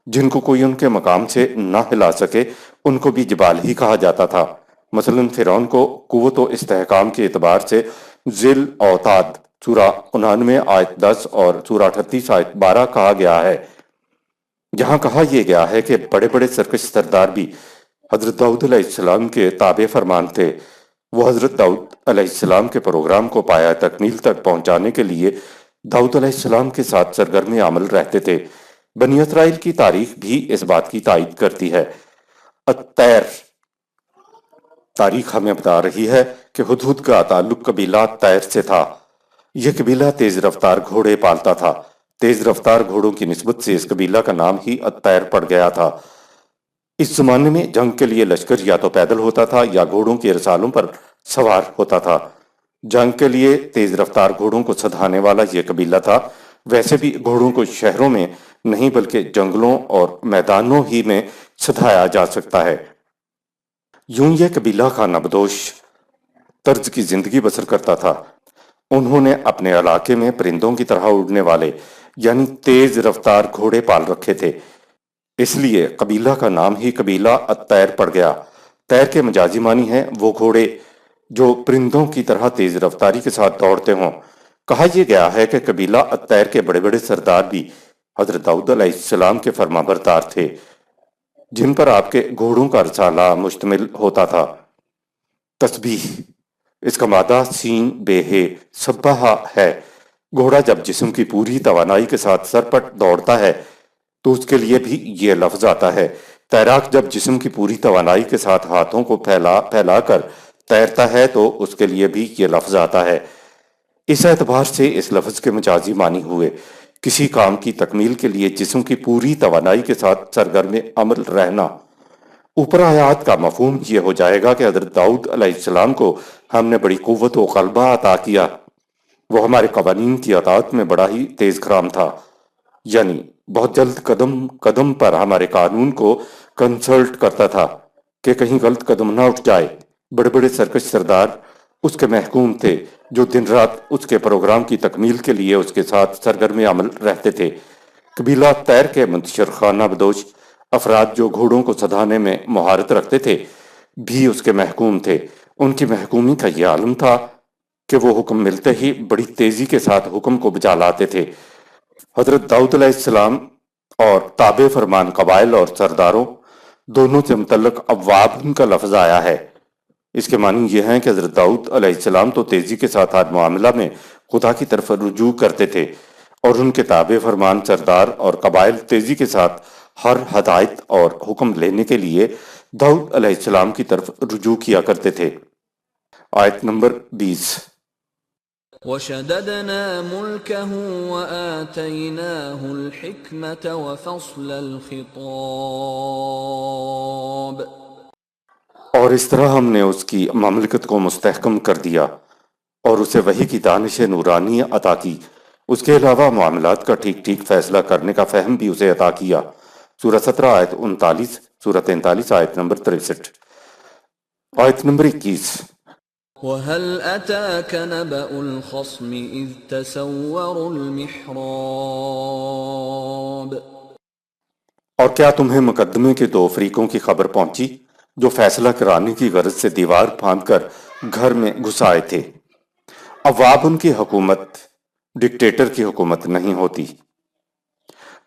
جن کو کوئی ان کے مقام سے نہ ہلا سکے، ان کو بھی جبال ہی کہا جاتا تھا۔ مثلا فرعون کو قوت و استحکام کے اعتبار سے ذی الاوتاد سورہ 99 آیت 10 اور سورہ 38 آیت 12 کہا گیا ہے۔ یہاں کہا یہ گیا ہے کہ بڑے بڑے سرکش سردار بھی حضرت داؤد علیہ السلام کے تابع فرمان تھے۔ وہ حضرت داؤد علیہ السلام کے پروگرام کو پایہ تکمیل تک پہنچانے کے لیے داؤد علیہ السلام کے ساتھ سرگرم عمل رہتے تھے۔ بنی اسرائیل کی تاریخ بھی اس بات کی تائید کرتی ہے۔ الطیر تاریخ ہمیں بتا رہی ہے کہ ہدہد کا تعلق قبیلہ طیر سے تھا۔ یہ قبیلہ تیز رفتار گھوڑے پالتا تھا۔ تیز رفتار گھوڑوں کی نسبت سے اس قبیلہ کا نام ہی الطیر پڑ گیا تھا۔ اس زمانے میں جنگ کے لیے لشکر یا تو پیدل ہوتا تھا یا گھوڑوں کے رسالوں پر سوار ہوتا تھا۔ جنگ کے لیے تیز رفتار گھوڑوں کو سدھانے والا یہ قبیلہ تھا۔ ویسے بھی گھوڑوں کو شہروں میں نہیں بلکہ جنگلوں اور میدانوں ہی میں سدھایا جا سکتا ہے۔ یوں یہ قبیلہ خانہ بدوش طرز کی زندگی بسر کرتا تھا۔ انہوں نے اپنے علاقے میں پرندوں کی طرح اڑنے والے یعنی تیز رفتار گھوڑے پال رکھے تھے، اس لیے قبیلہ کا نام ہی قبیلہ الطیر پڑ گیا۔ طیر کے مجازی معنی ہیں وہ گھوڑے جو پرندوں کی طرح تیز رفتاری کے ساتھ دوڑتے ہوں۔ کہا یہ گیا ہے کہ قبیلہ الطیر کے بڑے بڑے سردار بھی حضرت داؤد علیہ السلام کے فرما بردار تھے، جن پر آپ کے گھوڑوں کا رسالہ مشتمل ہوتا تھا۔ تسبیح اس کا مادہ سین بے ہے سبحہ ہے۔ گھوڑا جب جسم کی پوری توانائی کے ساتھ سرپٹ دوڑتا ہے تو اس کے لیے بھی یہ لفظ آتا ہے۔ تیراک جب جسم کی پوری توانائی کے ساتھ ہاتھوں کو پھیلا کر تیرتا ہے تو اس کے لیے بھی یہ لفظ آتا ہے۔ اس اعتبار سے اس لفظ کے مجازی معنی ہوئے کسی کام کی تکمیل کے لیے جسم کی پوری توانائی کے ساتھ سرگرم عمل رہنا۔ اوپر آیات کا مفہوم یہ ہو جائے گا کہ حضرت داؤد علیہ السلام کو ہم نے بڑی قوت و غلبہ عطا کیا۔ وہ ہمارے قوانین کی اطاعت میں بڑا ہی تیز خرام تھا، یعنی بہت جلد قدم قدم پر ہمارے قانون کو کنسلٹ کرتا تھا کہ کہیں غلط قدم نہ اٹھ جائے۔ بڑے بڑے سرکش سردار اس کے محکوم تھے جو دن رات اس کے پروگرام کی تکمیل کے لیے اس کے ساتھ سرگرم عمل رہتے تھے۔ قبیلہ طیر کے منتشر خانہ بدوش افراد جو گھوڑوں کو سدھانے میں مہارت رکھتے تھے بھی اس کے محکوم تھے۔ ان کی محکومی کا یہ عالم تھا کہ وہ حکم ملتے ہی بڑی تیزی کے ساتھ حکم کو بجا لاتے تھے۔ حضرت داؤد علیہ السلام اور تابع فرمان قبائل اور سرداروں دونوں سے متعلق اواب کا لفظ آیا ہے۔ اس کے معنی یہ ہیں کہ حضرت داؤد علیہ السلام تو تیزی کے ساتھ ہر معاملہ میں خدا کی طرف رجوع کرتے تھے، اور ان کے تابع فرمان سردار اور قبائل تیزی کے ساتھ ہر ہدایت اور حکم لینے کے لیے داؤد علیہ السلام کی طرف رجوع کیا کرتے تھے۔ آیت نمبر 20 وشددنا ملكه وآتيناه الحكمة وفصل الخطاب اور اس طرح ہم نے اس کی مملکت کو مستحکم کر دیا اور اسے وحی کی دانش نورانی عطا کی، اس کے علاوہ معاملات کا ٹھیک ٹھیک فیصلہ کرنے کا فہم بھی اسے عطا کیا۔ سورہ 17 آیت 39، سورہ 43 آیت نمبر 63۔ آیت نمبر 21۔ وَهَلْ أَتَاكَ نَبَأُ الْخَصْمِ إِذْ تَسَوَّرُوا الْمِحْرَابَ اور کیا تمہیں مقدمے کے دو فریقوں کی خبر پہنچی جو فیصلہ کرانے کی غرض سے دیوار پھاند کر گھر میں گھس آئے تھے؟ عوام ان کی حکومت ڈکٹیٹر کی حکومت نہیں ہوتی۔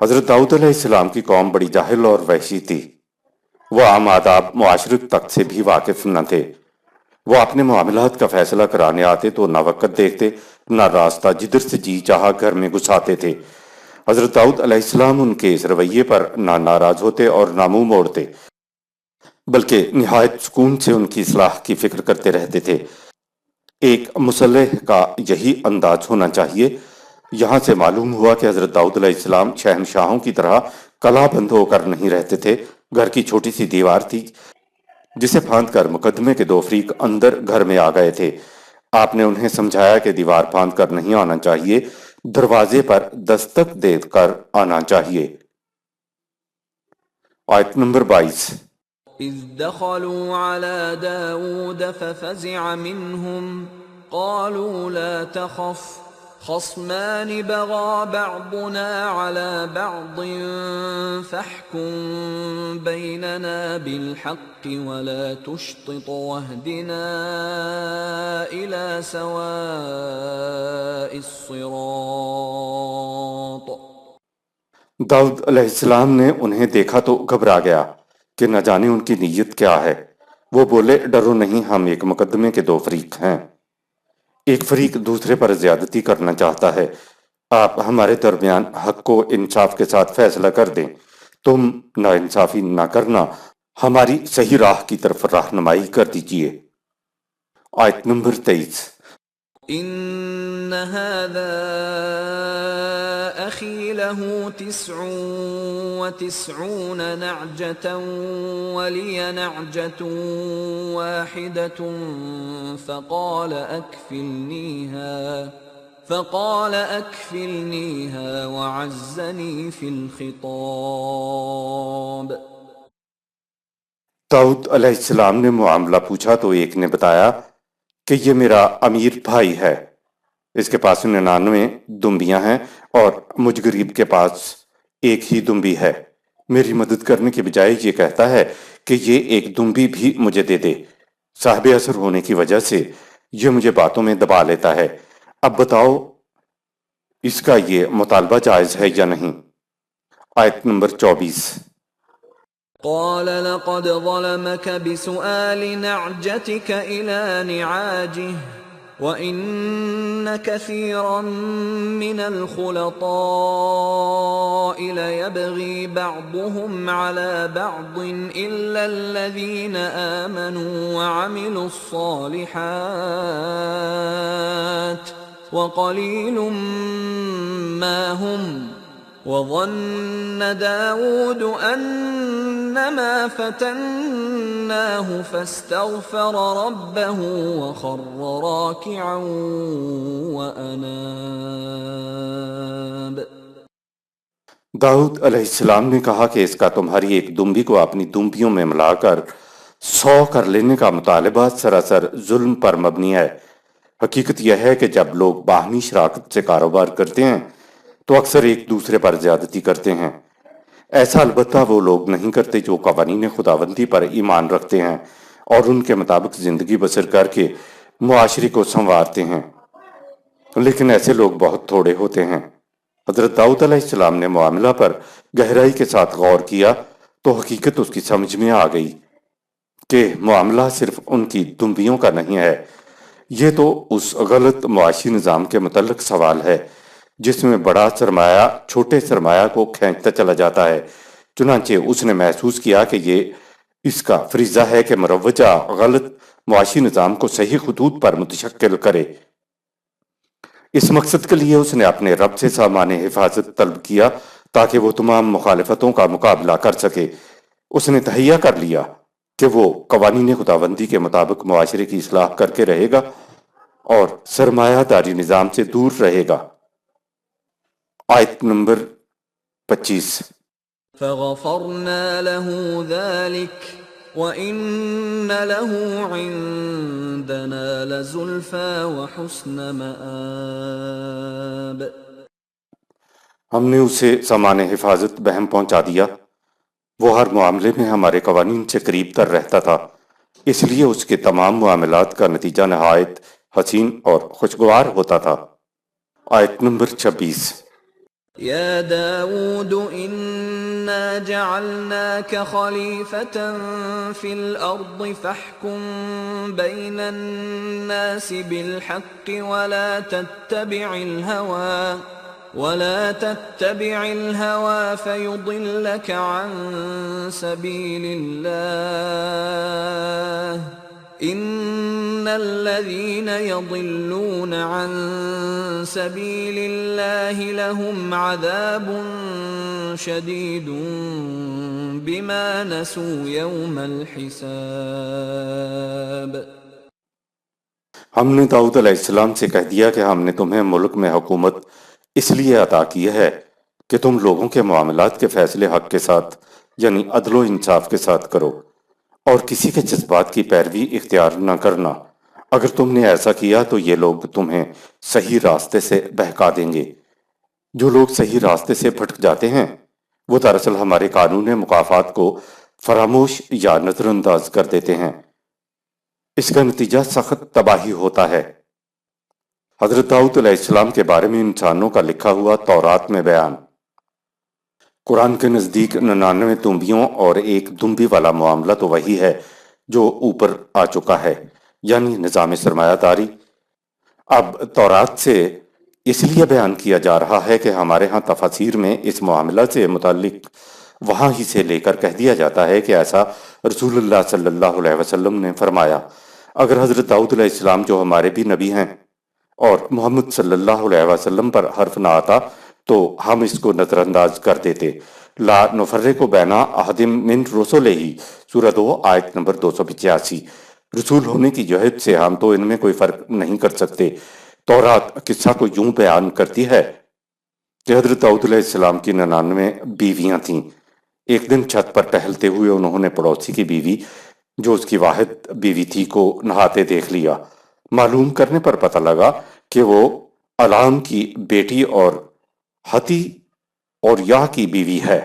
حضرت داؤد علیہ السلام کی قوم بڑی جاہل اور وحشی تھی، وہ عام آداب معاشرت تک سے بھی واقف نہ تھے۔ وہ اپنے معاملات کا فیصلہ کرانے آتے تو نہ وقت دیکھتے نہ راستہ، جدھر سے جی چاہا گھر میں گھساتے تھے۔ حضرت داؤد علیہ السلام ان کے اس رویے پر نہ ناراض ہوتے اور نہ منہ موڑتے، بلکہ نہایت سکون سے ان کی اصلاح کی فکر کرتے رہتے تھے۔ ایک مصلح کا یہی انداز ہونا چاہیے۔ یہاں سے معلوم ہوا کہ حضرت داؤد علیہ السلام شہنشاہوں کی طرح کلا بند ہو کر نہیں رہتے تھے۔ گھر کی چھوٹی سی دیوار تھی جسے پھاند کر مقدمے کے دو فریق اندر گھر میں آ گئے تھے۔ آپ نے انہیں سمجھایا کہ دیوار پھاند کر نہیں آنا چاہیے، دروازے پر دستک دے کر آنا چاہیے۔ آیت نمبر 22۔ إذ دخلوا على داود ففزع منهم قالوا لا تخف خصمان بغى بعضنا على بعض فاحكم بيننا بالحق ولا تشطط واهدنا إلى سواء الصراط۔ داؤد علیہ السلام نے انہیں دیکھا تو گھبرا گیا کہ نہ جانے ان کی نیت کیا ہے۔ وہ بولے، ڈرو نہیں، ہم ایک مقدمے کے دو فریق ہیں، ایک فریق دوسرے پر زیادتی کرنا چاہتا ہے، آپ ہمارے درمیان حق کو انصاف کے ساتھ فیصلہ کر دیں، تم نا انصافی نہ کرنا، ہماری صحیح راہ کی طرف رہنمائی کر دیجئے۔ آیت نمبر 23۔ إن هذا أخي له 99 نعجة ولي نعجة واحدة فقال أكفلنيها وعزني في الخطاب۔ داؤد علیہ السلام نے معاملہ پوچھا تو ایک نے بتایا کہ یہ میرا امیر بھائی ہے، اس کے پاس 99 دمبیاں ہیں اور مجھ غریب کے پاس ایک ہی دمبی ہے۔ میری مدد کرنے کے بجائے یہ کہتا ہے کہ یہ ایک دمبی بھی مجھے دے دے۔ صاحب اثر ہونے کی وجہ سے یہ مجھے باتوں میں دبا لیتا ہے۔ اب بتاؤ اس کا یہ مطالبہ جائز ہے یا نہیں؟ آیت نمبر 24۔ قال لقد ظلمك بسؤال نعجتك إلى نعاجه وَإِنَّ كَثِيرًا مِّنَ الْخُلَطَاءِ لَيَبْغِي بَعْضُهُمْ عَلَى بَعْضٍ إِلَّا الَّذِينَ آمَنُوا وَعَمِلُوا الصَّالِحَاتِ وَقَلِيلٌ مَّا هُمْ وَظَنَّ دَاوُودُ أَنَّمَا فَتَنَّاهُ فَاسْتَغْفَرَ رَبَّهُ وَخَرَّ رَاكِعًا وَأَنَابَ۔ داؤد علیہ السلام نے کہا کہ اس کا تمہاری ایک دمبی کو اپنی دمبیوں میں ملا کر 100 کر لینے کا مطالبہ سراسر ظلم پر مبنی ہے۔ حقیقت یہ ہے کہ جب لوگ باہمی شراکت سے کاروبار کرتے ہیں تو اکثر ایک دوسرے پر زیادتی کرتے ہیں۔ ایسا البتہ وہ لوگ نہیں کرتے جو قوانین خداوندی پر ایمان رکھتے ہیں اور ان کے مطابق زندگی بسر کر کے معاشرے کو سنوارتے ہیں، لیکن ایسے لوگ بہت تھوڑے ہوتے ہیں۔ حضرت داؤد علیہ السلام نے معاملہ پر گہرائی کے ساتھ غور کیا تو حقیقت اس کی سمجھ میں آ گئی کہ معاملہ صرف ان کی دمبیوں کا نہیں ہے، یہ تو اس غلط معاشی نظام کے متعلق سوال ہے جس میں بڑا سرمایہ چھوٹے سرمایہ کو کھینچتا چلا جاتا ہے۔ چنانچہ اس نے محسوس کیا کہ یہ اس کا فریضہ ہے کہ مروجہ غلط معاشی نظام کو صحیح خطوط پر متشکل کرے۔ اس مقصد کے لیے اس نے اپنے رب سے سامان حفاظت طلب کیا تاکہ وہ تمام مخالفتوں کا مقابلہ کر سکے۔ اس نے تہیہ کر لیا کہ وہ قوانین خداوندی کے مطابق معاشرے کی اصلاح کر کے رہے گا اور سرمایہ داری نظام سے دور رہے گا۔ آیت نمبر 25۔ فغفرنا له ذلك وإن له عندنا لزلفى وحسن مآب۔ ہم نے اسے سامان حفاظت بہم پہنچا دیا، وہ ہر معاملے میں ہمارے قوانین سے قریب تر رہتا تھا، اس لیے اس کے تمام معاملات کا نتیجہ نہایت حسین اور خوشگوار ہوتا تھا۔ آیت نمبر 26۔ يا داود إنا جعلناك خليفة في الأرض فاحكم بين الناس بالحق ولا تتبع الهوى فيضلك عن سبيل الله ان الذين يضلون عن سبيل الله لهم عذاب شديد بما نسوا يوم الحساب۔ ہم نے داؤد علیہ السلام سے کہہ دیا کہ ہم نے تمہیں ملک میں حکومت اس لیے عطا کی ہے کہ تم لوگوں کے معاملات کے فیصلے حق کے ساتھ یعنی عدل و انصاف کے ساتھ کرو اور کسی کے جذبات کی پیروی اختیار نہ کرنا۔ اگر تم نے ایسا کیا تو یہ لوگ تمہیں صحیح راستے سے بہکا دیں گے۔ جو لوگ صحیح راستے سے بھٹک جاتے ہیں وہ دراصل ہمارے قانون مکافات کو فراموش یا نظر انداز کر دیتے ہیں۔ اس کا نتیجہ سخت تباہی ہوتا ہے۔ حضرت داؤد علیہ السلام کے بارے میں انسانوں کا لکھا ہوا تورات میں بیان۔ قرآن کے نزدیک 99 دمبیوں اور ایک دمبی والا معاملہ تو وہی ہے جو اوپر آ چکا ہے، یعنی نظام سرمایہ داری۔ اب تورات سے اس لیے بیان کیا جا رہا ہے کہ ہمارے ہاں تفاسیر میں اس معاملہ سے متعلق وہاں ہی سے لے کر کہہ دیا جاتا ہے کہ ایسا رسول اللہ صلی اللہ علیہ وسلم نے فرمایا۔ اگر حضرت داؤد علیہ السلام جو ہمارے بھی نبی ہیں اور محمد صلی اللہ علیہ وسلم پر حرف نہ آتا تو ہم اس کو نظر انداز کر دیتے۔ لا نفرق بین احد من رسلہ سورہ 2 آیت نمبر 285۔ رسول ہونے کی جہت سے ہم تو ان میں کوئی فرق نہیں کر سکتے۔ تورات قصہ کو یوں بیان کرتی ہے کہ حضرت داؤد علیہ السلام کی 99 بیویاں تھیں۔ ایک دن چھت پر ٹہلتے ہوئے انہوں نے پڑوسی کی بیوی جو اس کی واحد بیوی تھی کو نہاتے دیکھ لیا۔ معلوم کرنے پر پتہ لگا کہ وہ علام کی بیٹی اور ہتی اور یا کی بیوی ہے۔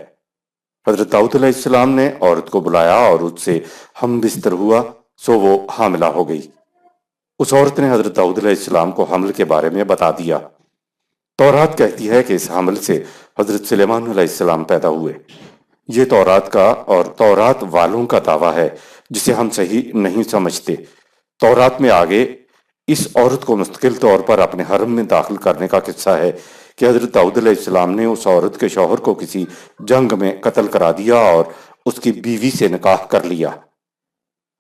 حضرت داؤد علیہ السلام نے عورت کو بلایا اور اس سے ہم بستر ہوا سو وہ حاملہ ہو گئی۔ اس عورت نے حضرت داؤد علیہ السلام کو حمل کے بارے میں بتا دیا۔ تورات کہتی ہے کہ اس حمل سے حضرت سلیمان علیہ السلام پیدا ہوئے۔ یہ تورات کا اور تورات والوں کا دعویٰ ہے جسے ہم صحیح نہیں سمجھتے۔ تورات میں آگے اس عورت کو مستقل طور پر اپنے حرم میں داخل کرنے کا قصہ ہے کہ حضرت داؤد علیہ السلام نے اس عورت کے شوہر کو کسی جنگ میں قتل کرا دیا اور اس کی بیوی سے نکاح کر لیا۔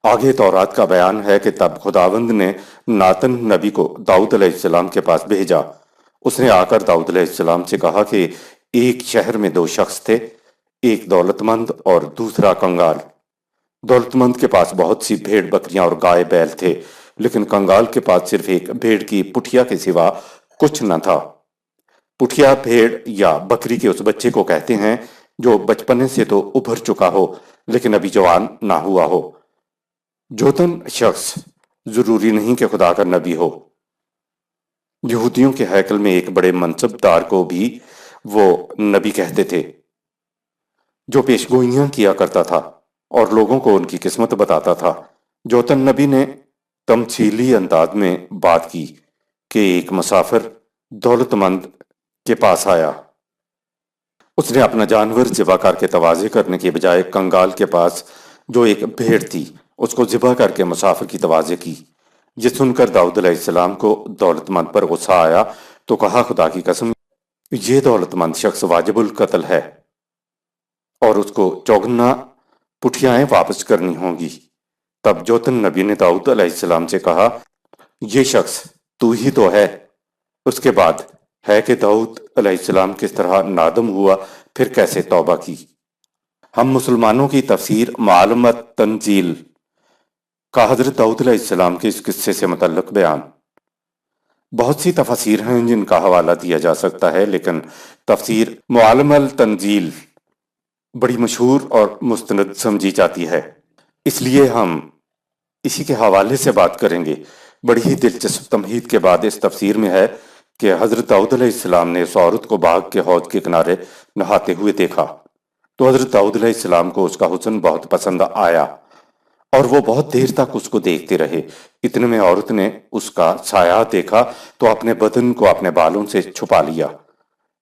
آگے تورات کا بیان ہے کہ تب خداوند نے ناتن نبی کو داؤد علیہ السلام کے پاس بھیجا۔ اس نے آ کر داؤد علیہ السلام سے کہا کہ ایک شہر میں 2 شخص تھے، ایک دولت مند اور دوسرا کنگال۔ دولت مند کے پاس بہت سی بھیڑ بکریاں اور گائے بیل تھے، لیکن کنگال کے پاس صرف ایک بھیڑ کی پٹھیا کے سوا کچھ نہ تھا۔ پٹھیا بھیڑ یا بکری کے اس بچے کو کہتے ہیں جو بچپنے سے تو ابھر چکا ہو لیکن ابھی جوان نہ ہوا ہو۔ جوتن شخص ضروری نہیں کہ خدا کا نبی ہو۔ یہودیوں کے ہیکل میں ایک بڑے منصب دار کو بھی وہ نبی کہتے تھے جو پیشگوئیاں کیا کرتا تھا اور لوگوں کو ان کی قسمت بتاتا تھا۔ جوتن نبی نے تمثیلی انداز میں بات کی کہ ایک مسافر دولت مند کے پاس آیا۔ اس نے اپنا جانور ذبح کر کے تواضع کرنے کے بجائے کنگال کے پاس جو ایک بھیڑ تھی اس کو ذبح کر کے مسافر کی تواضع کی۔ یہ سن کر داؤد علیہ السلام کو دولت مند پر غصہ آیا تو کہا خدا کی قسم یہ دولت مند شخص واجب القتل ہے اور اس کو 54 پٹھیائیں واپس کرنی ہوں گی۔ تب جوتن نبی نے داؤد علیہ السلام سے کہا یہ شخص تو ہی تو ہے اس کے بعد ہے کہ داؤد علیہ السلام کس طرح نادم ہوا، پھر کیسے توبہ کی۔ ہم مسلمانوں کی تفسیر معالم تنزیل کا حضرت داؤد علیہ السلام کے اس قصے سے متعلق بیان۔ بہت سی تفاسیر ہیں جن کا حوالہ دیا جا سکتا ہے، لیکن تفسیر معالم التنزیل بڑی مشہور اور مستند سمجھی جاتی ہے، اس لیے ہم اسی کے حوالے سے بات کریں گے۔ بڑی ہی دلچسپ تمہید کے بعد اس تفسیر میں ہے کہ حضرت داؤد علیہ السلام نے اس عورت کو باغ کے حوض کے کنارے نہاتے ہوئے دیکھا تو حضرت داؤد علیہ السلام کو اس کا حسن بہت پسند آیا اور وہ بہت دیر تک اس کو دیکھتے رہے۔ اتنے میں عورت نے اس کا سایہ دیکھا تو اپنے بدن کو اپنے بالوں سے چھپا لیا۔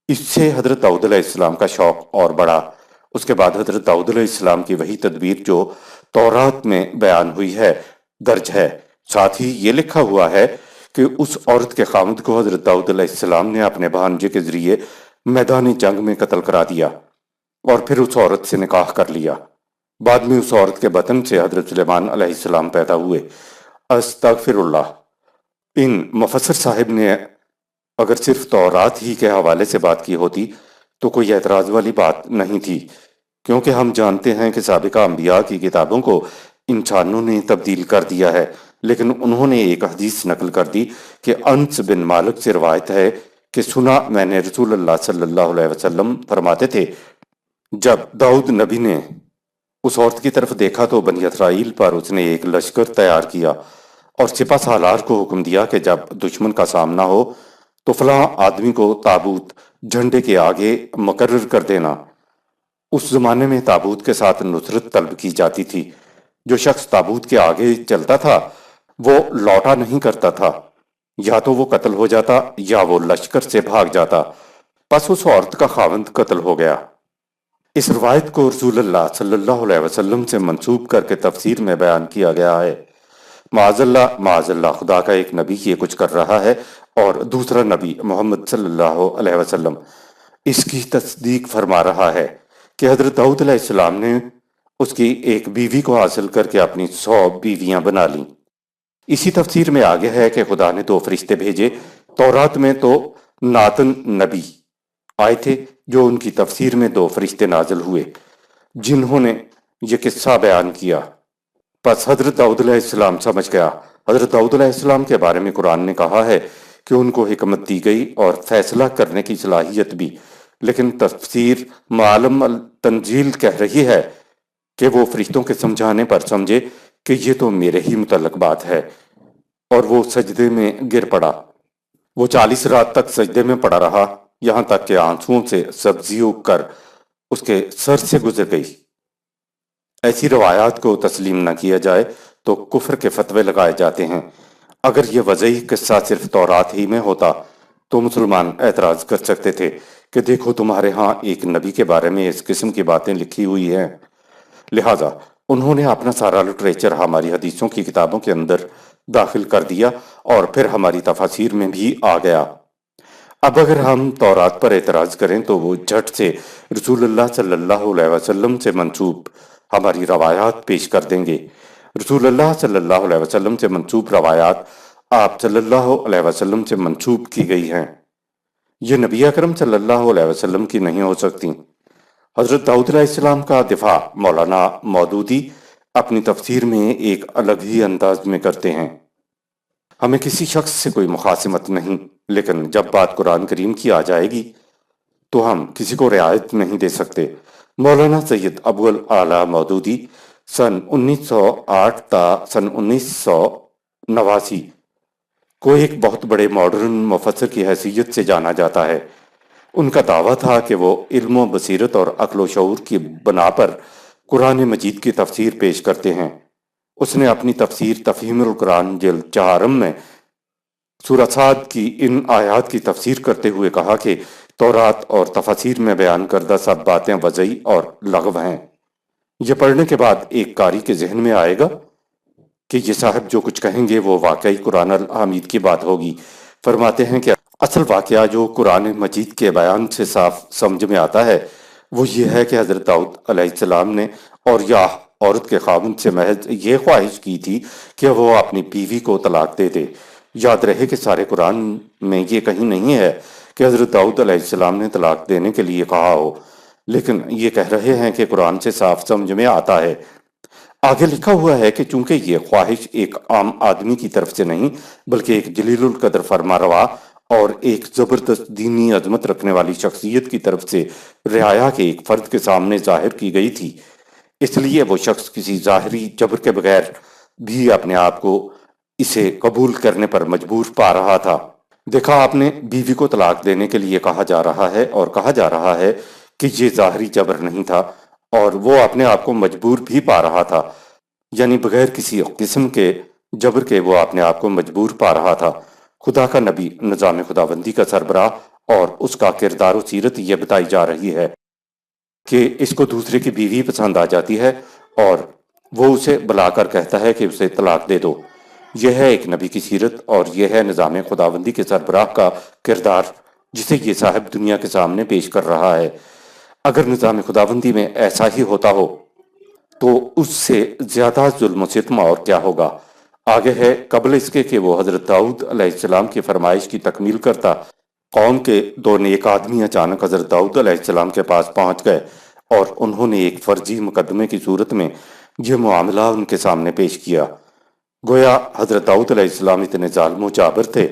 اس سے حضرت داؤد علیہ السلام کا شوق اور بڑھا۔ اس کے بعد حضرت داؤد علیہ السلام کی وہی تدبیر جو تورات میں بیان ہوئی ہے درج ہے۔ ساتھ ہی یہ لکھا ہوا ہے کہ اس عورت کے خاوند کو حضرت داؤد علیہ السلام نے اپنے بھانجے کے ذریعے میدان جنگ میں قتل کرا دیا اور پھر اس عورت سے نکاح کر لیا۔ بعد میں اس عورت کے بطن سے حضرت سلیمان علیہ السلام پیدا ہوئے۔ استغفر اللہ۔ ان مفسر صاحب نے اگر صرف تورات ہی کے حوالے سے بات کی ہوتی تو کوئی اعتراض والی بات نہیں تھی، کیونکہ ہم جانتے ہیں کہ سابقہ انبیاء کی کتابوں کو انسانوں نے تبدیل کر دیا ہے، لیکن انہوں نے ایک حدیث نقل کر دی کہ انس بن مالک سے روایت ہے کہ سنا میں نے رسول اللہ صلی اللہ علیہ وسلم فرماتے تھے، جب داؤد نبی نے اس عورت کی طرف دیکھا تو بنی اسرائیل پر اس نے ایک لشکر تیار کیا اور سپہ سالار کو حکم دیا کہ جب دشمن کا سامنا ہو تو فلاں آدمی کو تابوت جھنڈے کے آگے مقرر کر دینا۔ اس زمانے میں تابوت کے ساتھ نصرت طلب کی جاتی تھی۔ جو شخص تابوت کے آگے چلتا تھا وہ لوٹا نہیں کرتا تھا، یا تو وہ قتل ہو جاتا یا وہ لشکر سے بھاگ جاتا۔ پس اس عورت کا خاوند قتل ہو گیا۔ اس روایت کو رسول اللہ صلی اللہ علیہ وسلم سے منسوب کر کے تفسیر میں بیان کیا گیا ہے۔ معاذ اللہ خدا کا ایک نبی یہ کچھ کر رہا ہے اور دوسرا نبی محمد صلی اللہ علیہ وسلم اس کی تصدیق فرما رہا ہے کہ حضرت داؤد علیہ السلام نے اس کی ایک بیوی کو حاصل کر کے اپنی 100 بیویاں بنا لیں۔ اسی تفسیر میں آگے ہے کہ خدا نے 2 فرشتے بھیجے۔ تورات میں تو ناتن نبی آئے تھے جو ان کی تفسیر میں 2 فرشتے نازل ہوئے جنہوں نے یہ قصہ بیان کیا۔ پس حضرت داؤد علیہ السلام سمجھ گیا۔ حضرت داؤد علیہ السلام کے بارے میں قرآن نے کہا ہے کہ ان کو حکمت دی گئی اور فیصلہ کرنے کی صلاحیت بھی، لیکن تفسیر معالم التنزیل کہہ رہی ہے کہ وہ فرشتوں کے سمجھانے پر سمجھے کہ یہ تو میرے ہی متعلق بات ہے، اور وہ سجدے میں گر پڑا۔ وہ 40 رات تک سجدے میں پڑا رہا، یہاں تک کہ آنسوؤں سے سبزی اگ کر اس کے سر سے گزر گئی۔ ایسی روایات کو تسلیم نہ کیا جائے تو کفر کے فتوے لگائے جاتے ہیں۔ اگر یہ وضعی قصہ صرف تورات ہی میں ہوتا تو مسلمان اعتراض کر سکتے تھے کہ دیکھو تمہارے ہاں ایک نبی کے بارے میں اس قسم کی باتیں لکھی ہوئی ہیں۔ لہٰذا انہوں نے اپنا سارا لٹریچر ہماری حدیثوں کی کتابوں کے اندر داخل کر دیا اور پھر ہماری تفاسیر میں بھی آ گیا۔ اب اگر ہم تورات پر اعتراض کریں تو وہ جھٹ سے رسول اللہ صلی اللہ علیہ وسلم سے منسوب ہماری روایات پیش کر دیں گے۔ رسول اللہ صلی اللہ علیہ وسلم سے منسوب روایات آپ صلی اللہ علیہ وسلم سے منسوب کی گئی ہیں، یہ نبی اکرم صلی اللہ علیہ وسلم کی نہیں ہو سکتی۔ حضرت داؤد علیہ السلام کا دفاع مولانا مودودی اپنی تفسیر میں ایک الگ ہی انداز میں کرتے ہیں۔ ہمیں کسی شخص سے کوئی مخاصمت نہیں، لیکن جب بات قرآن کریم کی آ جائے گی تو ہم کسی کو رعایت نہیں دے سکتے۔ مولانا سید ابو الاعلیٰ مودودی سن 1908 تا سن 1989 کو ایک بہت بڑے ماڈرن مفسر کی حیثیت سے جانا جاتا ہے۔ ان کا دعویٰ تھا کہ وہ علم و بصیرت اور عقل و شعور کی بنا پر قرآن مجید کی تفسیر پیش کرتے ہیں۔ اس نے اپنی تفسیر تفہیم القرآن جلد 4 میں سورہ صاد کی ان آیات کی تفسیر کرتے ہوئے کہا کہ تورات اور تفاسیر میں بیان کردہ سب باتیں وضعی اور لغو ہیں۔ یہ پڑھنے کے بعد ایک قاری کے ذہن میں آئے گا کہ یہ صاحب جو کچھ کہیں گے وہ واقعی قرآن الحمید کی بات ہوگی۔ فرماتے ہیں کہ اصل واقعہ جو قرآن مجید کے بیان سے صاف سمجھ میں آتا ہے وہ یہ ہے کہ حضرت داؤد علیہ السلام نے اور یا عورت کے خاوند سے محض یہ خواہش کی تھی کہ وہ اپنی بیوی کو طلاق دے دے، یاد رہے کہ سارے قرآن میں یہ کہیں نہیں ہے کہ حضرت داؤد علیہ السلام نے طلاق دینے کے لیے کہا ہو، لیکن یہ کہہ رہے ہیں کہ قرآن سے صاف سمجھ میں آتا ہے۔ آگے لکھا ہوا ہے کہ چونکہ یہ خواہش ایک عام آدمی کی طرف سے نہیں بلکہ ایک جلیل القدر فرمانروا اور ایک زبردست دینی عظمت رکھنے والی شخصیت کی طرف سے رعایا کے ایک فرد کے سامنے ظاہر کی گئی تھی، اس لیے وہ شخص کسی ظاہری جبر کے بغیر بھی اپنے آپ کو اسے قبول کرنے پر مجبور پا رہا تھا۔ دیکھا آپ نے، بیوی کو طلاق دینے کے لیے کہا جا رہا ہے اور کہا جا رہا ہے کہ یہ ظاہری جبر نہیں تھا اور وہ اپنے آپ کو مجبور بھی پا رہا تھا، یعنی بغیر کسی قسم کے جبر کے وہ اپنے آپ کو مجبور پا رہا تھا۔ خدا کا نبی، نظام خداوندی کا سربراہ اور اس کا کردار و سیرت یہ بتائی جا رہی ہے کہ اس کو دوسرے کی بیوی پسند آ جاتی ہے اور وہ اسے بلا کر کہتا ہے کہ اسے طلاق دے دو۔ یہ ہے ایک نبی کی سیرت اور یہ ہے نظام خداوندی کے سربراہ کا کردار جسے یہ صاحب دنیا کے سامنے پیش کر رہا ہے۔ اگر نظام خداوندی میں ایسا ہی ہوتا ہو تو اس سے زیادہ ظلم و ستم اور کیا ہوگا۔ آگے ہے، قبل اس کے کہ وہ حضرت داؤد علیہ السلام کی فرمائش کی تکمیل کرتا، قوم کے دو نیک آدمی اچانک حضرت داؤد علیہ السلام کے پاس پہنچ گئے اور انہوں نے ایک فرضی مقدمے کی صورت میں یہ معاملہ ان کے سامنے پیش کیا۔ گویا حضرت داؤد علیہ السلام اتنے ظالم و جابر تھے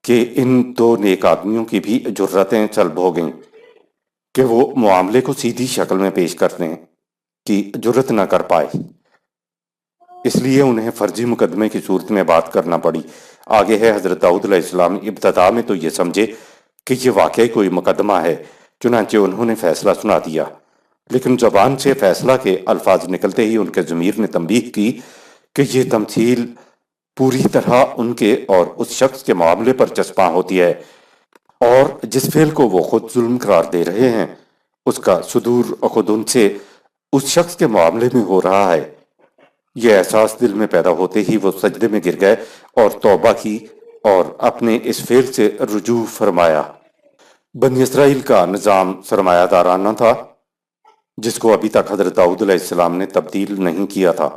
کہ ان دو نیک آدمیوں کی بھی جرتیں سلب ہو گئیں کہ وہ معاملے کو سیدھی شکل میں پیش کرنے کی جرت نہ کر پائے، اس لیے انہیں فرضی مقدمے کی صورت میں بات کرنا پڑی۔ آگے ہے، حضرت داؤد علیہ السلام ابتدا میں تو یہ سمجھے کہ یہ واقعی کوئی مقدمہ ہے، چنانچہ انہوں نے فیصلہ سنا دیا، لیکن زبان سے فیصلہ کے الفاظ نکلتے ہی ان کے ضمیر نے تنبیہ کی کہ یہ تمثیل پوری طرح ان کے اور اس شخص کے معاملے پر چسپاں ہوتی ہے، اور جس فعل کو وہ خود ظلم قرار دے رہے ہیں اس کا صدور خود ان سے اس شخص کے معاملے میں ہو رہا ہے۔ یہ احساس دل میں پیدا ہوتے ہی وہ سجدے میں گر گئے اور توبہ کی اور اپنے اس فعل سے رجوع فرمایا۔ بنی اسرائیل کا نظام سرمایہ دارانہ تھا جس کو ابھی تک حضرت داؤد علیہ السلام نے تبدیل نہیں کیا تھا۔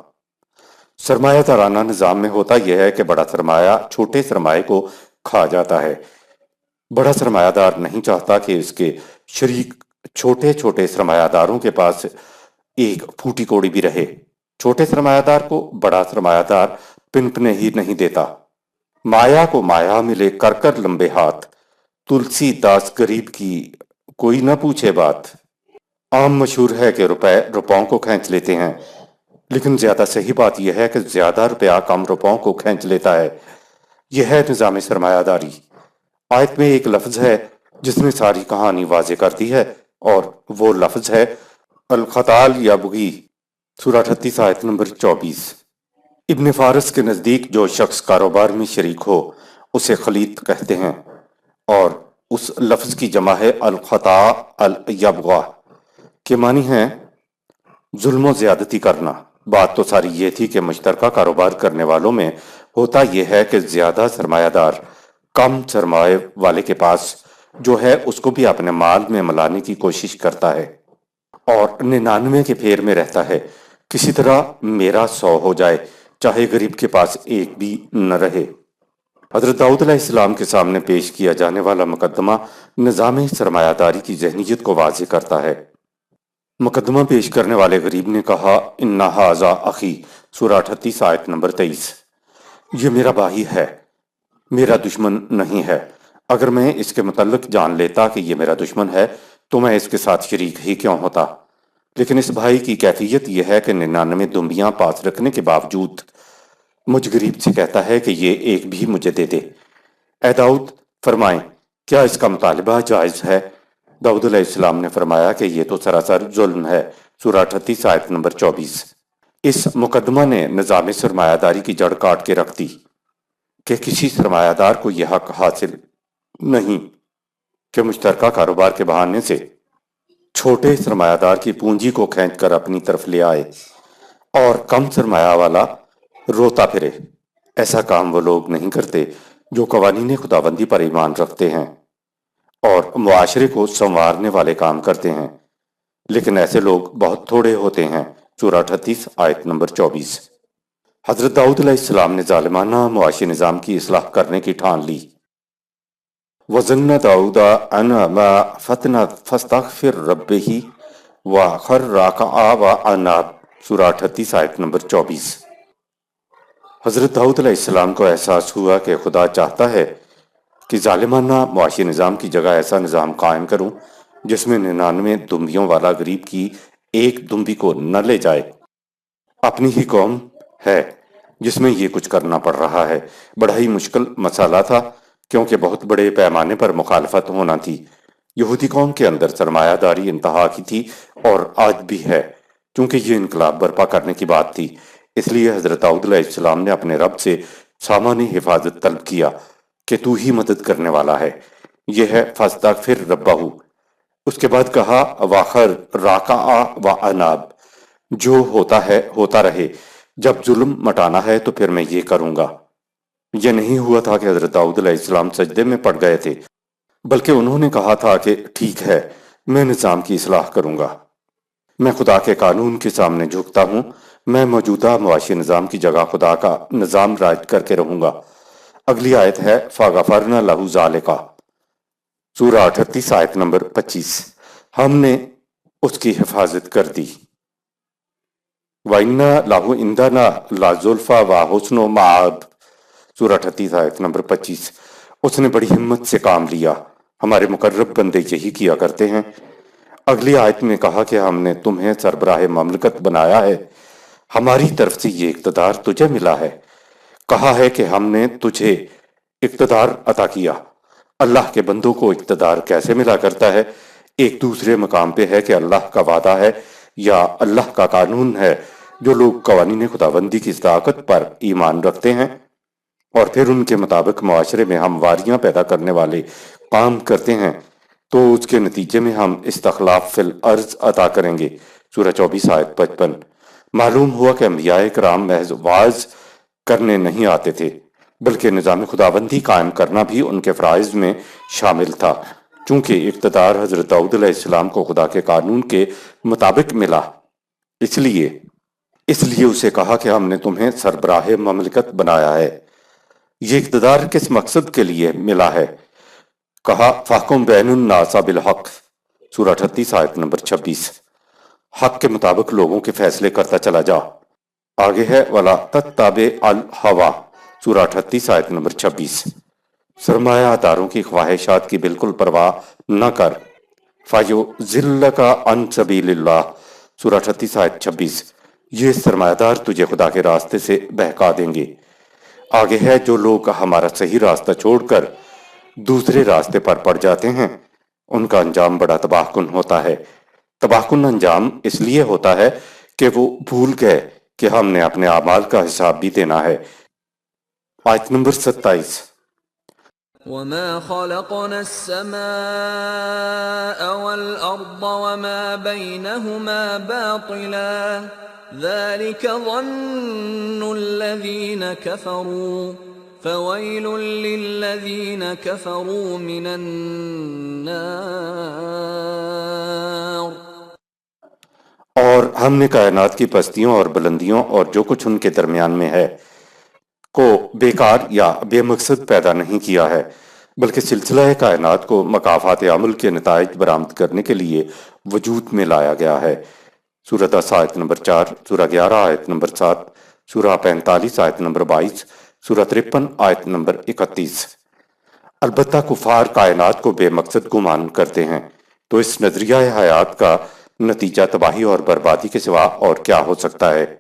سرمایہ دارانہ نظام میں ہوتا یہ ہے کہ بڑا سرمایہ چھوٹے سرمایہ کو کھا جاتا ہے۔ بڑا سرمایہ دار نہیں چاہتا کہ اس کے شریک چھوٹے چھوٹے سرمایہ داروں کے پاس ایک پھوٹی کوڑی بھی رہے۔ چھوٹے سرمایہ دار کو بڑا سرمایہ دار پنپنے ہی نہیں دیتا۔ مایا کو مایا ملے کر کر لمبے ہاتھ، تلسی داس غریب کی کوئی نہ پوچھے بات۔ عام مشہور ہے کہ روپوں کو کھینچ لیتے ہیں، لیکن زیادہ صحیح بات یہ ہے کہ زیادہ روپیہ کم روپوں کو کھینچ لیتا ہے۔ یہ ہے نظام سرمایہ داری۔ آیت میں ایک لفظ ہے جس نے ساری کہانی واضح کر دی ہے، اور وہ لفظ ہے الخطال یا بغی، سورہ 38 آیت نمبر 24۔ ابن فارس کے نزدیک جو شخص کاروبار میں شریک ہو اسے خلیط کہتے ہیں، اور اس لفظ کی جمع ہے الخطا الیبغا کے معنی ہے ظلم و زیادتی کرنا۔ بات تو ساری یہ تھی کہ مشترکہ کاروبار کرنے والوں میں ہوتا یہ ہے کہ زیادہ سرمایہ دار کم سرمایہ والے کے پاس جو ہے اس کو بھی اپنے مال میں ملانے کی کوشش کرتا ہے اور 99 کے پھیر میں رہتا ہے، کسی طرح میرا 100 ہو جائے، چاہے غریب کے پاس ایک بھی نہ رہے۔ حضرت داؤد علیہ السلام کے سامنے پیش کیا جانے والا مقدمہ نظام سرمایہ داری کی ذہنیت کو واضح کرتا ہے۔ مقدمہ پیش کرنے والے غریب نے کہا، ان ھذا اخی، سورہ 38 آیت نمبر 23، یہ میرا بھائی ہے، میرا دشمن نہیں ہے۔ اگر میں اس کے متعلق جان لیتا کہ یہ میرا دشمن ہے تو میں اس کے ساتھ شریک ہی کیوں ہوتا، لیکن اس بھائی کی کیفیت یہ ہے کہ 99 دمبیاں پاس رکھنے کے باوجود مجھ غریب سے کہتا ہے کہ یہ ایک بھی مجھے دے دے۔ اے داؤد، فرمائیں کیا اس کا مطالبہ جائز ہے؟ داؤد علیہ السلام نے فرمایا کہ یہ تو سراسر ظلم ہے، سورہ 38 آیت نمبر 24۔ اس مقدمہ نے نظام سرمایہ داری کی جڑ کاٹ کے رکھ دی کہ کسی سرمایہ دار کو یہ حق حاصل نہیں کہ مشترکہ کاروبار کے بہانے سے چھوٹے سرمایہ دار کی پونجی کو کھینچ کر اپنی طرف لے آئے اور کم سرمایہ والا روتا پھرے۔ ایسا کام وہ لوگ نہیں کرتے جو قوانین خداوندی پر ایمان رکھتے ہیں اور معاشرے کو سنوارنے والے کام کرتے ہیں، لیکن ایسے لوگ بہت تھوڑے ہوتے ہیں، سورہ 38 آیت نمبر 24۔ حضرت داؤد علیہ السلام نے ظالمانہ معاشی نظام کی اصلاح کرنے کی ٹھان لی۔ وَظَنَّ دَاؤُدَ أَنَّ مَا فَتْنَ فَاسْتَغْفِرَ رَبِّهِ وَخَرَّ رَاكِعًا وَأَنَابَ سورہ 38 آیت نمبر 24۔ حضرت داؤد علیہ السلام کو احساس ہوا کہ خدا چاہتا ہے کہ ظالمانہ معاشی نظام کی جگہ ایسا نظام قائم کروں جس میں 99 دمبیوں والا غریب کی ایک دمبی کو نہ لے جائے۔ اپنی ہی قوم ہے جس میں یہ کچھ کرنا پڑ رہا ہے۔ بڑا ہی مشکل مسئلہ تھا کیونکہ بہت بڑے پیمانے پر مخالفت ہونا تھی۔ یہودی قوم کے اندر سرمایہ داری انتہا کی تھی اور آج بھی ہے، چونکہ یہ انقلاب برپا کرنے کی بات تھی۔ اس لیے حضرت داؤد علیہ السلام نے اپنے رب سے سامانی حفاظت طلب کیا کہ تو ہی مدد کرنے والا ہے۔ یہ ہے فاستغفر ربہ۔ اس کے بعد کہا واخر راکع واناب، جو ہوتا ہے ہوتا رہے، جب ظلم مٹانا ہے تو پھر میں یہ کروں گا۔ یہ نہیں ہوا تھا کہ حضرت داؤد علیہ السلام سجدے میں پڑ گئے تھے، بلکہ انہوں نے کہا تھا کہ ٹھیک ہے، میں نظام کی اصلاح کروں گا، میں خدا کے قانون کے سامنے جھکتا ہوں، میں موجودہ معاشی نظام کی جگہ خدا کا نظام رائج کر کے رہوں گا۔ اگلی آیت ہے فَغَفَرْنَا لَهُ ذَلِكَ سورہ 38 آیت نمبر 25۔ ہم نے اس کی حفاظت کر دی۔ وَإِنَّا لَهُ عِندَنَا لَزُلْفَىٰ وَحُسْنُ مَآبٍ سورہ 38 آیت نمبر 25۔ اس نے بڑی ہمت سے کام لیا، ہمارے مقرب بندے یہی کیا کرتے ہیں۔ اگلی آیت میں کہا کہ ہم نے تمہیں سربراہ مملکت بنایا ہے، ہماری طرف سے یہ اقتدار تجھے ملا ہے۔ کہا ہے کہ ہم نے تجھے اقتدار عطا کیا۔ اللہ کے بندوں کو اقتدار کیسے ملا کرتا ہے؟ ایک دوسرے مقام پہ ہے کہ اللہ کا وعدہ ہے یا اللہ کا قانون ہے۔ جو لوگ قوانین خداوندی کی صداقت پر ایمان رکھتے ہیں اور پھر ان کے مطابق معاشرے میں ہمواریاں پیدا کرنے والے کام کرتے ہیں تو اس کے نتیجے میں ہم استخلاف فی الارض عطا کریں گے۔ سورہ 24 آیت 55۔ معلوم ہوا کہ انبیاء کرام محض واعظ کرنے نہیں آتے تھے، بلکہ نظام خداوندی قائم کرنا بھی ان کے فرائض میں شامل تھا۔ چونکہ اقتدار حضرت داؤد علیہ السلام کو خدا کے قانون کے مطابق ملا، اس لیے اسے کہا کہ ہم نے تمہیں سربراہ مملکت بنایا ہے۔ یہ اقتدار کس مقصد کے لیے ملا ہے؟ کہا فَاحْكُم بَيْنَ النَّاسِ بِالْحَقِّ سورہ 38 آیت نمبر 26۔ حق کے مطابق لوگوں کے فیصلے کرتا چلا جا۔ آگے ہے وَلَا تَتَّبِعِ الْهَوَىٰ سورہ 38 آیت نمبر 26۔ سرمایہ داروں کی خواہشات کی بالکل پرواہ نہ کر۔ فَيُضِلَّكَ عَن سَبِيلِ اللَّهِ سورہ 38 آیت 26۔ یہ سرمایہ دار تجھے خدا کے راستے سے بہکا دیں گے۔ آگے ہے جو لوگ ہمارا صحیح راستہ چھوڑ کر دوسرے راستے پر پڑ جاتے ہیں ان کا انجام بڑا تباہ کن ہوتا ہے۔ تباہ کن انجام اس لیے ہوتا ہے کہ وہ بھول گئے کہ ہم نے اپنے اعمال کا حساب بھی دینا ہے۔ آیت نمبر 27۔ وَمَا خَلَقْنَا السَّمَاءَ وَالْأَرْضَ وَمَا بَيْنَهُمَا بَاطِلًا ذَلِكَ ظَنُّ الَّذِينَ كَفَرُوا فَوَيْلٌ لِّلَّذِينَ كَفَرُوا مِنَ النَّارِ۔ اور ہم نے کائنات کی پستیوں اور بلندیوں اور جو کچھ ان کے درمیان میں ہے کو بیکار یا بے مقصد پیدا نہیں کیا ہے، بلکہ سلسلہ کائنات کو مکافات عمل کے نتائج برآمد کرنے کے لیے وجود میں لایا گیا ہے۔ سورہ 10 آیت نمبر 4، سورہ 11 آیت نمبر 7، سورہ 45 آیت نمبر 22، سورہ 53 آیت نمبر 31۔ البتہ کفار کائنات کو بے مقصد گمان کرتے ہیں، تو اس نظریہ حیات کا نتیجہ تباہی اور بربادی کے سوا اور کیا ہو سکتا ہے؟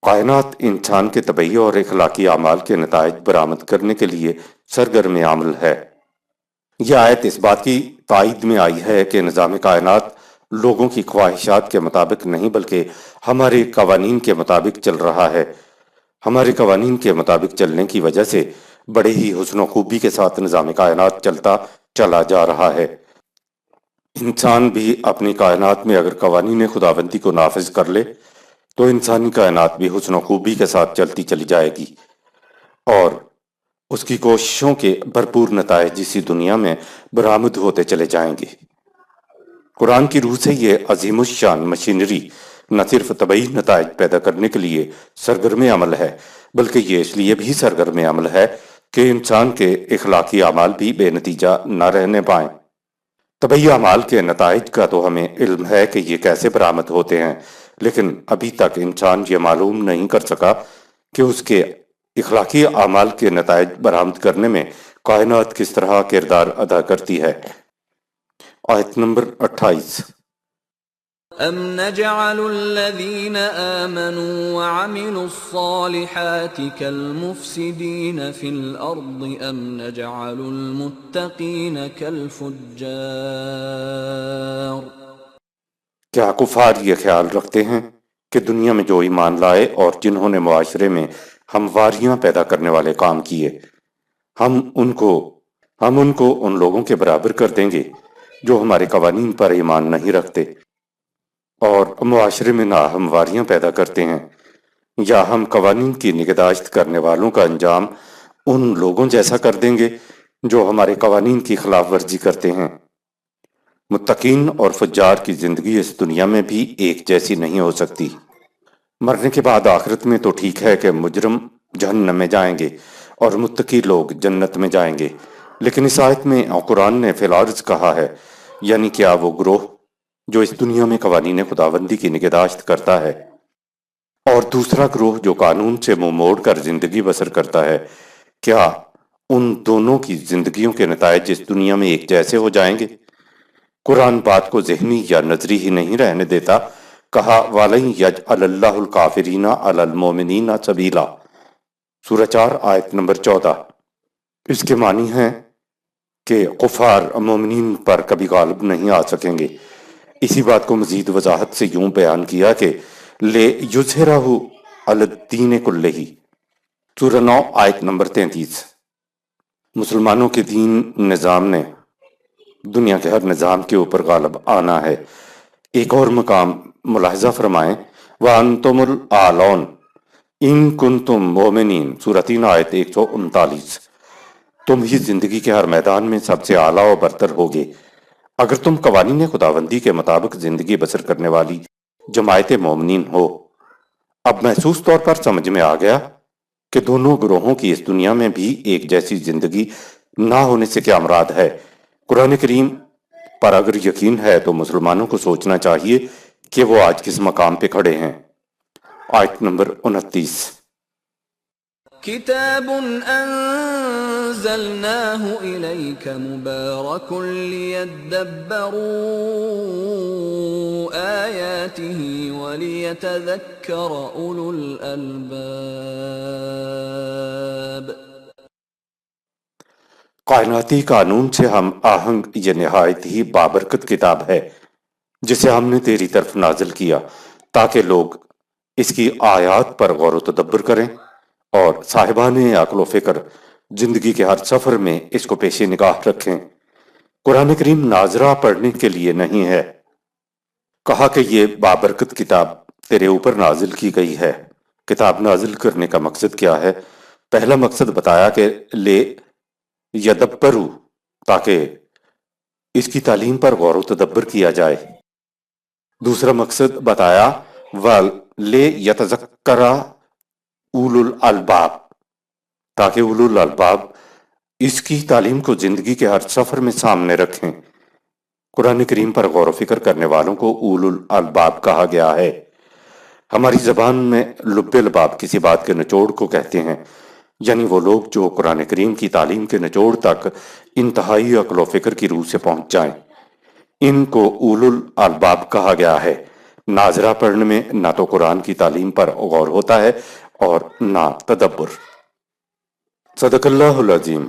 کائنات انسان کے طبعی اور اخلاقی اعمال کے نتائج برآمد کرنے کے لیے سرگرم عمل ہے۔ یہ آیت اس بات کی تائید میں آئی ہے کہ نظام کائنات لوگوں کی خواہشات کے مطابق نہیں بلکہ ہمارے قوانین کے مطابق چل رہا ہے۔ ہمارے قوانین کے مطابق چلنے کی وجہ سے بڑے ہی حسن و خوبی کے ساتھ نظام کائنات چلتا چلا جا رہا ہے۔ انسان بھی اپنی کائنات میں اگر قوانین خداوندی کو نافذ کر لے تو انسانی کائنات بھی حسن و خوبی کے ساتھ چلتی چلی جائے گی اور اس کی کوششوں کے بھرپور نتائج اسی دنیا میں برآمد ہوتے چلے جائیں گے۔ قرآن کی روح سے یہ عظیم الشان مشینری نہ صرف طبعی نتائج پیدا کرنے کے لیے سرگرم عمل ہے، بلکہ یہ اس لیے بھی سرگرم عمل ہے کہ انسان کے اخلاقی اعمال بھی بے نتیجہ نہ رہنے پائیں۔ طبعی اعمال کے نتائج کا تو ہمیں علم ہے کہ یہ کیسے برآمد ہوتے ہیں، لیکن ابھی تک انسان یہ معلوم نہیں کر سکا کہ اس کے اخلاقی اعمال کے نتائج برآمد کرنے میں کائنات کس طرح کردار ادا کرتی ہے۔ آیت نمبر 28۔ أَمْ نَجْعَلُ الَّذِينَ آمَنُوا وَعَمِلُوا الصَّالِحَاتِ كَالْمُفْسِدِينَ فِي الْأَرْضِ أَمْ نَجْعَلُ الْمُتَّقِينَ كَالْفُجَّارِ۔ کیا کفار یہ خیال رکھتے ہیں کہ دنیا میں جو ایمان لائے اور جنہوں نے معاشرے میں ہمواریاں پیدا کرنے والے کام کیے، ہم ان کو ان لوگوں کے برابر کر دیں گے جو ہمارے قوانین پر ایمان نہیں رکھتے اور معاشرے میں ناہمواریاں پیدا کرتے ہیں، یا ہم قوانین کی نگہداشت کرنے والوں کا انجام ان لوگوں جیسا کر دیں گے جو ہمارے قوانین کی خلاف ورزی کرتے ہیں۔ متقین اور فجار کی زندگی اس دنیا میں بھی ایک جیسی نہیں ہو سکتی۔ مرنے کے بعد آخرت میں تو ٹھیک ہے کہ مجرم جہنم میں جائیں گے اور متقی لوگ جنت میں جائیں گے، لیکن اس آیت میں قرآن نے فی العرض کہا ہے، یعنی کیا وہ گروہ جو اس دنیا میں قوانین خداوندی کی نگہداشت کرتا ہے اور دوسرا گروہ جو قانون سے منہ موڑ کر زندگی بسر کرتا ہے، کیا ان دونوں کی زندگیوں کے نتائج اس دنیا میں ایک جیسے ہو جائیں گے؟ قرآن بات کو ذہنی یا نظری ہی نہیں رہنے دیتا، کہا وَلَن يَجْعَلَ اللَّهُ الْكَافِرِينَ عَلَى الْمُؤْمِنِينَ سَبِيلًا، سورہ 4 آیت نمبر 14۔ اس کے معنی ہیں کہ کفار مومنین پر کبھی غالب نہیں آ سکیں گے۔ اسی بات کو مزید وضاحت سے یوں بیان کیا کہ لِيُظْهِرَهُ عَلَى الدِّينِ كُلِّهِ، سورہ 9 آیت نمبر 33۔ مسلمانوں کے دین نظام نے دنیا کے ہر نظام کے اوپر غالب آنا ہے۔ ایک اور مقام ملاحظہ فرمائیں، وَأَنْتُمُ الْأَعْلَوْنَ إِن كُنتُم مُؤْمِنِينَ، سورہ 3 آیت 139۔ تم ہی زندگی کے ہر میدان میں سب سے اعلیٰ و برتر ہوگے اگر تم قوانین خداوندی کے مطابق زندگی بسر کرنے والی جماعت مومنین ہو۔ اب محسوس طور پر سمجھ میں آ گیا کہ دونوں گروہوں کی اس دنیا میں بھی ایک جیسی زندگی نہ ہونے سے کیا مراد ہے۔ قرآن کریم پر اگر یقین ہے تو مسلمانوں کو سوچنا چاہیے کہ وہ آج کس مقام پہ کھڑے ہیں۔ آیت نمبر 29۔ كتاب أنزلناه إليك مبارك ليدبروا آياته وليتذكر أولو الألباب۔ کائناتی قانون سے ہم آہنگ یہ نہایت ہی بابرکت کتاب ہے جسے ہم نے تیری طرف نازل کیا تاکہ لوگ اس کی آیات پر غور و تدبر کریں اور صاحبان عقل و فکر زندگی کے ہر سفر میں اس کو پیش نگاہ رکھیں۔ قرآن کریم ناظرہ پڑھنے کے لیے نہیں ہے، کہا کہ یہ بابرکت کتاب تیرے اوپر نازل کی گئی ہے۔ کتاب نازل کرنے کا مقصد کیا ہے؟ پہلا مقصد بتایا کہ لے یدبرو، تاکہ اس کی تعلیم پر غور و تدبر کیا جائے۔ دوسرا مقصد بتایا لے یتذکر اولو الالباب، تاکہ اولو الالباب اس کی تعلیم کو زندگی کے ہر سفر میں سامنے رکھیں۔ قرآن کریم پر غور و فکر کرنے والوں کو اولو الالباب کہا گیا ہے۔ ہماری زبان میں لب الباب کسی بات کے نچوڑ کو کہتے ہیں، یعنی وہ لوگ جو قرآن کریم کی تعلیم کے نچوڑ تک انتہائی عقل و فکر کی روح سے پہنچ جائیں، ان کو اولو الالباب کہا گیا ہے۔ ناظرہ پڑھنے میں نہ تو قرآن کی تعلیم پر غور ہوتا ہے اور نہ تدبر۔ صدق اللہ العظیم۔